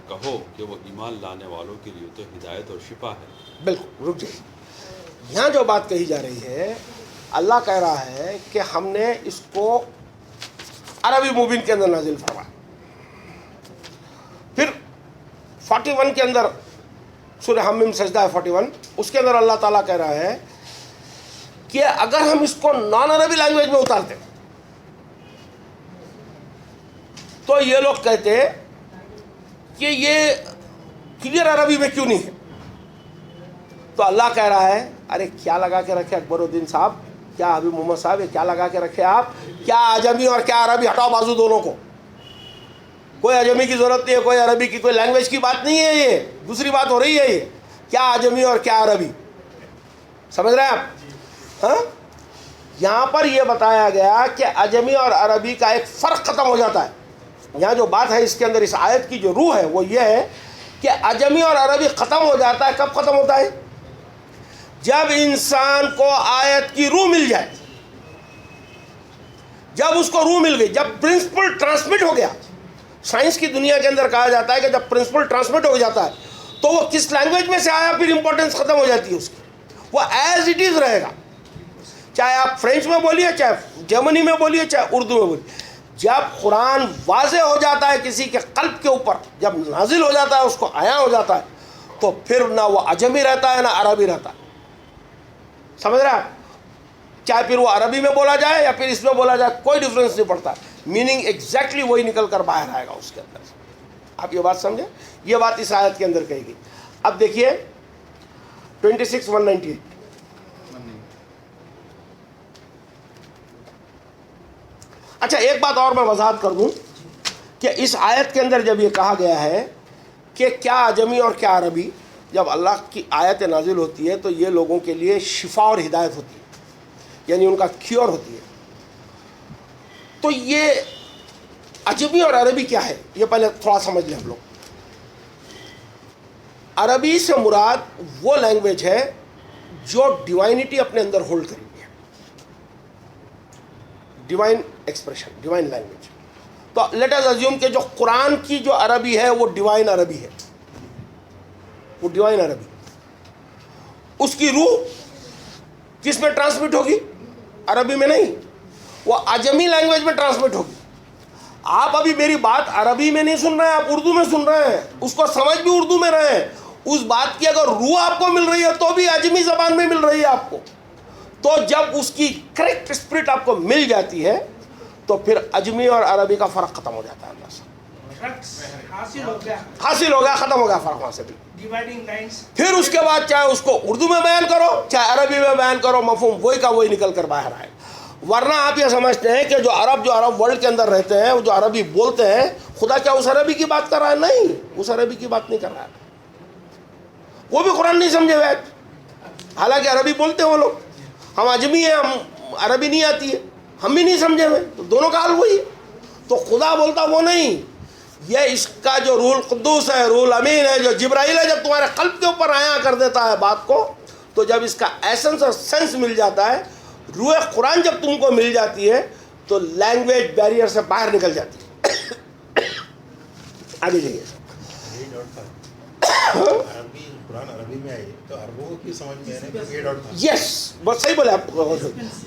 کہو کہ وہ ایمان لانے والوں کے لیے تو ہدایت اور شفا ہے. بالکل رک جائیے. یہاں جو بات کہی جا رہی ہے اللہ کہہ رہا ہے کہ ہم نے اس کو عربی مبین کے اندر نازل فرمایا. پھر 41 کے اندر سورہ حمیم سجدہ 41 اس کے اندر اللہ تعالیٰ کہہ رہا ہے کہ اگر ہم اس کو نان عربی لینگویج میں اتارتے تو یہ لوگ کہتے کہ یہ کلیئر عربی میں کیوں نہیں ہے. تو اللہ کہہ رہا ہے ارے کیا لگا کے رکھے اکبر الدین صاحب, کیا حبیب محمد صاحب, یہ کیا لگا کے رکھے آپ, کیا عجمی اور کیا عربی, ہٹاؤ بازو دونوں کو. کوئی عجمی کی ضرورت نہیں ہے, کوئی عربی کی, کوئی لینگویج کی بات نہیں ہے, یہ دوسری بات ہو رہی ہے. یہ کیا عجمی اور کیا عربی, سمجھ رہے ہیں آپ؟ ہاں, یہاں پر یہ بتایا گیا کہ عجمی اور عربی کا ایک فرق ختم ہو جاتا ہے. یہاں جو بات ہے اس کے اندر اس آیت کی جو روح ہے وہ یہ ہے کہ عجمی اور عربی ختم ہو جاتا ہے. کب ختم ہوتا ہے؟ جب انسان کو آیت کی روح مل جائے, جب اس کو روح مل گئی, جب پرنسپل ٹرانسمٹ ہو گیا. سائنس کی دنیا کے اندر کہا جاتا ہے کہ جب پرنسپل ٹرانسمٹ ہو جاتا ہے تو وہ کس لینگویج میں سے آیا پھر امپورٹنس ختم ہو جاتی ہے اس کی, وہ ایز اٹ از رہے گا. چاہے آپ فرینچ میں بولیے, چاہے جرمنی میں بولیے, چاہے اردو میں بولیے. جب قرآن واضح ہو جاتا ہے کسی کے قلب کے اوپر, جب نازل ہو جاتا ہے, اس کو عیاں ہو جاتا ہے, تو پھر نہ وہ عجمی رہتا ہے نہ عربی رہتا ہے. سمجھ رہے ہیں؟ چاہے پھر وہ عربی میں بولا جائے یا پھر اس میں بولا جائے, کوئی ڈفرینس نہیں پڑتا. میننگ ایگزیکٹلی وہی نکل کر باہر آئے گا اس کے اندر. آپ یہ بات سمجھیں, یہ بات اس آیت کے اندر کہی گئی. اب دیکھیے 26:198. اچھا ایک بات اور میں وضاحت کر دوں کہ اس آیت کے اندر جب یہ کہا گیا ہے کہ کیا عجمی اور کیا عربی, جب اللہ کی آیت نازل ہوتی ہے تو یہ لوگوں کے لیے شفا اور ہدایت ہوتی ہے, یعنی ان کا کیور ہوتی ہے. تو یہ عجمی اور عربی کیا ہے یہ پہلے تھوڑا سمجھ لیں ہم لوگ. عربی سے مراد وہ لینگویج ہے جو ڈیوائنٹی اپنے اندر ہولڈ کریں گے, ڈیوائن ایکسپریشن, ڈیوائن لینگویج. تو لیٹ اس اسیوم کہ جو قرآن کی جو عربی ہے وہ ڈیوائن عربی ہے, وہ ڈیوائن عربی. اس کی روح کس میں ٹرانسمٹ ہوگی؟ عربی میں نہیں, وہ عجمی لینگویج میں ٹرانسمٹ ہوگی. آپ ابھی میری بات عربی میں نہیں سن رہے ہیں, آپ اردو میں سن رہے ہیں, اس کو سمجھ بھی اردو میں رہے ہیں. اس بات کی اگر روح آپ کو مل رہی ہے تو بھی عجمی زبان میں مل رہی ہے آپ کو. تو جب اس کی کریکٹ اسپرٹ آپ کو مل جاتی ہے تو پھر عجمی اور عربی کا فرق ختم ہو جاتا ہے. اللہ سے حاصل ہو گیا, ختم ہو گیا فرق وہاں سے بھی. پھر اس کے بعد چاہے اس کو اردو میں بیان کرو چاہے عربی میں بیان کرو, مفہوم وہی کا وہی نکل کر باہر آئے. ورنہ آپ یہ سمجھتے ہیں کہ جو عرب ورلڈ کے اندر رہتے ہیں, جو عربی بولتے ہیں, خدا کیا اس عربی کی بات کر رہا ہے؟ نہیں, اس عربی کی بات نہیں کر رہا ہے. وہ بھی قرآن نہیں سمجھے ہوئے, حالانکہ عربی بولتے ہیں وہ لوگ. ہم عجمی ہیں, ہم عربی نہیں آتی ہے, ہم بھی نہیں سمجھے ہوئے, تو دونوں کا حال وہی ہے. تو خدا بولتا وہ نہیں, یہ اس کا جو روح القدوس ہے, روح الامین ہے, جو جبرائیل ہے, جب تمہارے قلب کے اوپر عیاں کر دیتا ہے بات کو, تو جب اس کا ایسنس اور سینس مل جاتا ہے, روح قرآن جب تم کو مل جاتی ہے تو لینگویج بیریئر سے باہر نکل جاتی ہے. آگے جائیے. قرآن عربی میں آئی تو عربوں کی سمجھ میں آنے کا یہ ڈاؤٹ تھا. یس, بس صحیح بولے آپ.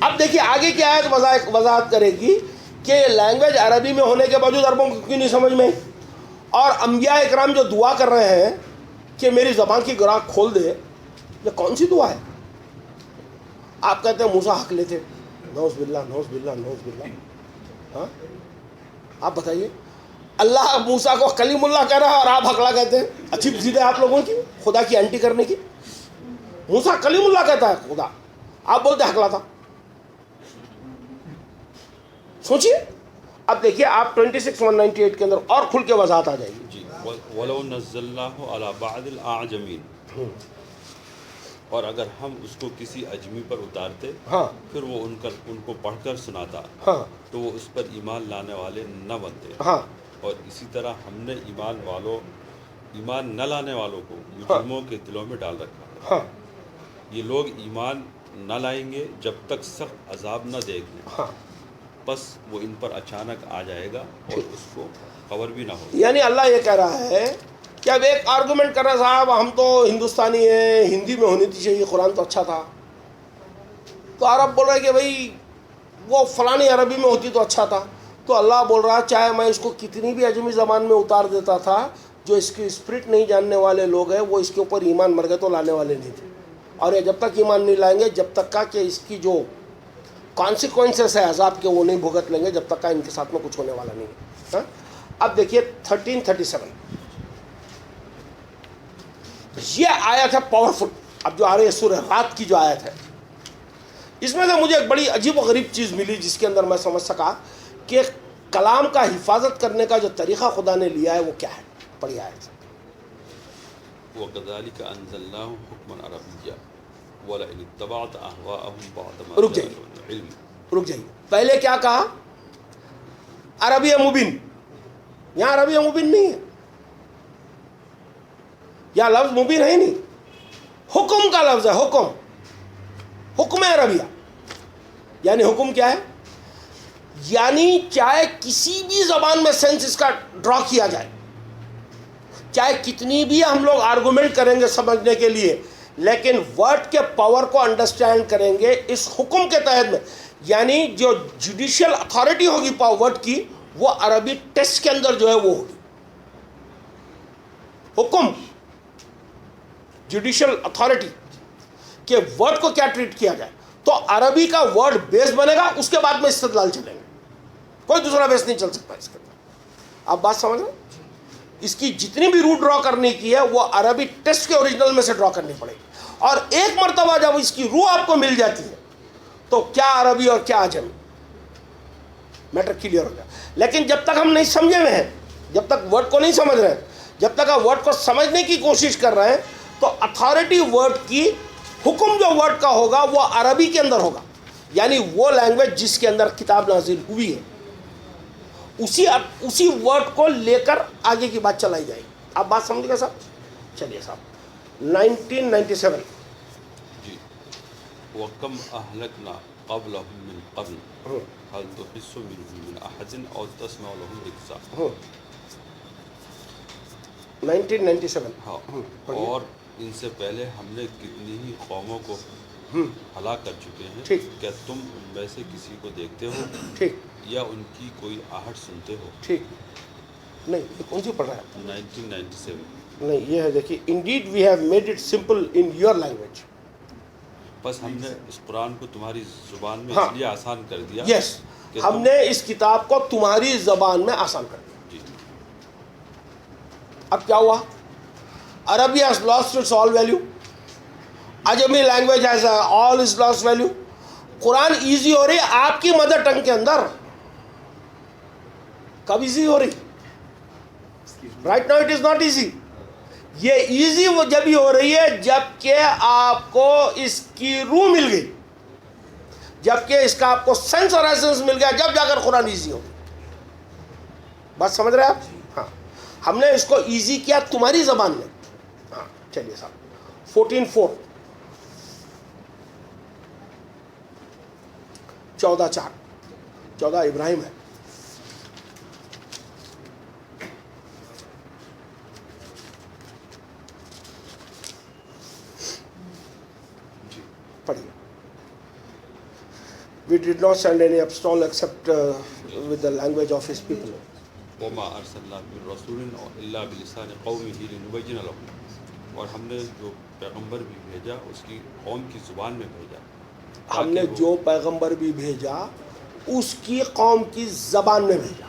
اب دیکھیے آگے کی آیت وضاحت کرے گی کہ یہ لینگویج عربی میں ہونے کے باوجود عربوں کو کیوں نہیں سمجھ میں. اور انبیاء اکرام جو دعا کر رہے ہیں کہ میری زبان کی گراہ کھول دے, یہ کون سی دعا ہے؟ آپ کہتے ہیں موسیٰ حق لیتے, نعوذ باللہ, نعوذ باللہ, نعوذ باللہ. ہاں, آپ بتائیے اللہ موسیٰ کو کلیم اللہ کہہ رہا ہے اور آپ حقلا کہتے ہیں. اچھی ضد ہے آپ لوگوں کی خدا کی اینٹی کرنے کی. موسیٰ کلیم اللہ کہتا ہے خدا, آپ بولتے حقلا تھا. سوچئے. اب دیکھیے آپ 26:198 کے اندر اور کھل کے وضاحت آ جائے گی. جی وَلَوْ نَزَّلْنَاهُ عَلَى بَعْضِ الْأَعْجَمِينَ, اور اگر ہم اس کو کسی اجمی پر اتارتے ہاں پھر وہ ان کو پڑھ کر سناتا ہاں تو وہ اس پر ایمان لانے والے نہ بنتے. ہاں اور اسی طرح ہم نے ایمان نہ لانے والوں کو مجرموں کے دلوں میں ڈال رکھا ہے. ہاں یہ لوگ ایمان نہ لائیں گے جب تک سخت عذاب نہ دیکھ لیں, ہاں. بس وہ ان پر اچانک آ جائے گا اور اس کو خبر بھی نہ ہوگی. یعنی اللہ یہ کہہ رہا ہے کہ اب ایک آرگومنٹ کر رہا ہے صاحب ہم تو ہندوستانی ہیں, ہندی میں ہونی تھی چاہیے, قرآن تو اچھا تھا. تو عرب بول رہا ہے کہ بھائی وہ فلانی عربی میں ہوتی تو اچھا تھا. تو اللہ بول رہا ہے چاہے میں اس کو کتنی بھی عجمی زبان میں اتار دیتا تھا, جو اس کی اسپرٹ نہیں جاننے والے لوگ ہیں وہ اس کے اوپر ایمان مر گئے تو لانے والے نہیں تھے. اور یہ جب تک ایمان نہیں لائیں گے جب تک کا کہ اس کی جو کانسیکوینسز ہے عذاب کے وہ نہیں بھگت لیں گے جب تک کا ان کے ساتھ میں کچھ ہونے والا نہیں ہے. اب دیکھیے 1337 یہ آیت ہے پاورفل. اب جو آ رہی ہے سورہ رات کی جو آیت ہے, اس میں سے مجھے ایک بڑی عجیب و غریب چیز ملی جس کے اندر میں سمجھ سکا کہ کلام کا حفاظت کرنے کا جو طریقہ خدا نے لیا ہے وہ کیا ہے. پڑھی آیت. وَكَذَلِكَ أَنزَلْنَاهُ حُكْمًا عَرَبِيًّا وَلَئِنِ اتَّبَعْتَ أَهْوَاءَهُمْ بَعْدَ مَا جَاءَكَ مِنَ الْعِلْمِ. رک جائیے, پہلے کیا کہا؟ عربی مبین. یہاں عربی مبین نہیں ہے, یا لفظ مبین ہے ہی نہیں, حکم کا لفظ ہے. حکم عربیہ. یعنی حکم کیا ہے؟ یعنی چاہے کسی بھی زبان میں سینس اس کا ڈرا کیا جائے, چاہے کتنی بھی ہم لوگ آرگومنٹ کریں گے سمجھنے کے لیے, لیکن ورڈ کے پاور کو انڈرسٹینڈ کریں گے اس حکم کے تحت میں. یعنی جو جوڈیشل اتھارٹی ہوگی ورڈ کی وہ عربی ٹیکسٹ کے اندر جو ہے وہ ہوگی. حکم جوڈیشل اتھارٹی کہ ورڈ کو کیا ٹریٹ کیا جائے, تو عربی کا ورڈ بیس بنے گا, اس کے بعد میں استدلال چلیں گے. کوئی دوسرا بیس نہیں چل سکتا اس کے اندر. آپ بات سمجھ رہے ہیں؟ اس کی جتنی بھی روٹ ڈرا کرنے کی ہے وہ عربی ٹیکسٹ کے اوریجنل میں سے ڈرا کرنی پڑے گی. اور ایک مرتبہ جب اس کی روح آپ کو مل جاتی ہے تو کیا عربی اور کیا عجمی میٹر کلیئر ہو جائے. لیکن جب تک ہم نہیں سمجھے ہوئے ہیں, جب تک ورڈ کو نہیں سمجھ رہے ہیں, جب تک آپ ورڈ کو سمجھنے کی کوشش کر رہے ہیں, تو اتھارٹی ورڈ کی حکم جو ورڈ کا ہوگا وہ عربی کے اندر ہوگا. یعنی وہ لینگویج جس کے اندر کتاب نازل ہوئی ہے اسی ورڈ کو لے کر آگے کی بات چلائی جائے گی. آپ بات سمجھ گئے صاحب؟ چلیے صاحب 1997. جی وَكَمْ أَهْلَكْنَا قَبْلَهُمْ مِنْ قَرْنٍ هَلْ تُحِسُّ مِنْهُمْ مِنْ أَحَدٍ أَوْ تَسْمَعُ لَهُمْ رِكْزًا. 1997. ہاں, اور ان سے پہلے ہم نے کتنی ہی قوموں کو ہلاک کر چکے ہیں. ٹھیک. کیا تم ان میں سے کسی کو دیکھتے ہو ٹھیک. یا ان کی کوئی آہٹ سنتے ہو؟ ٹھیک. نہیں یہ کون سی پڑھ رہا ہے؟ 1997. نہیں یہ ہے دیکھیے, indeed we have made it simple in your language. بس ہم نے اس قرآن کو تمہاری زبان میں ہاں. اس لیے آسان کر دیا. یس, ہم نے اس کتاب کو تمہاری زبان میں آسان کر دیا. جی. اب کیا ہوا؟ عربی has lost its all value. عجمی language has all its lost value. قرآن ایزی ہو رہی ہے آپ کی مدر ٹنگ کے اندر. کب ایزی ہو رہی؟ Right now it is not easy. یہ ایزی وہ جب ہی ہو رہی ہے جب کہ آپ کو اس کی روح مل گئی, جب کہ اس کا آپ کو سینس اور ایسنس مل گیا, جب جا کر قرآن ایزی ہو. بات سمجھ رہے ہیں آپ؟ ہاں, ہم نے اس کو ایزی کیا تمہاری زبان میں. ہاں چلیے صاحب 14:4 14:4 14 ابراہیم ہے. پڑھیے. We did not send any apostle except with the language of his people. وَمَا أَرْسَلْنَا مِن رَّسُولٍ إِلَّا بِلِسَانِ قَوْمِهِ لِنُبَيِّنَ لَهُمْ. اور ہم نے جو پیغمبر بھی بھیجا اس کی قوم کی زبان میں بھیجا. ہم نے جو پیغمبر بھی بھیجا اس کی قوم کی زبان میں بھیجا.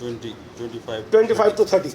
25 to 30।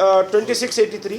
2683।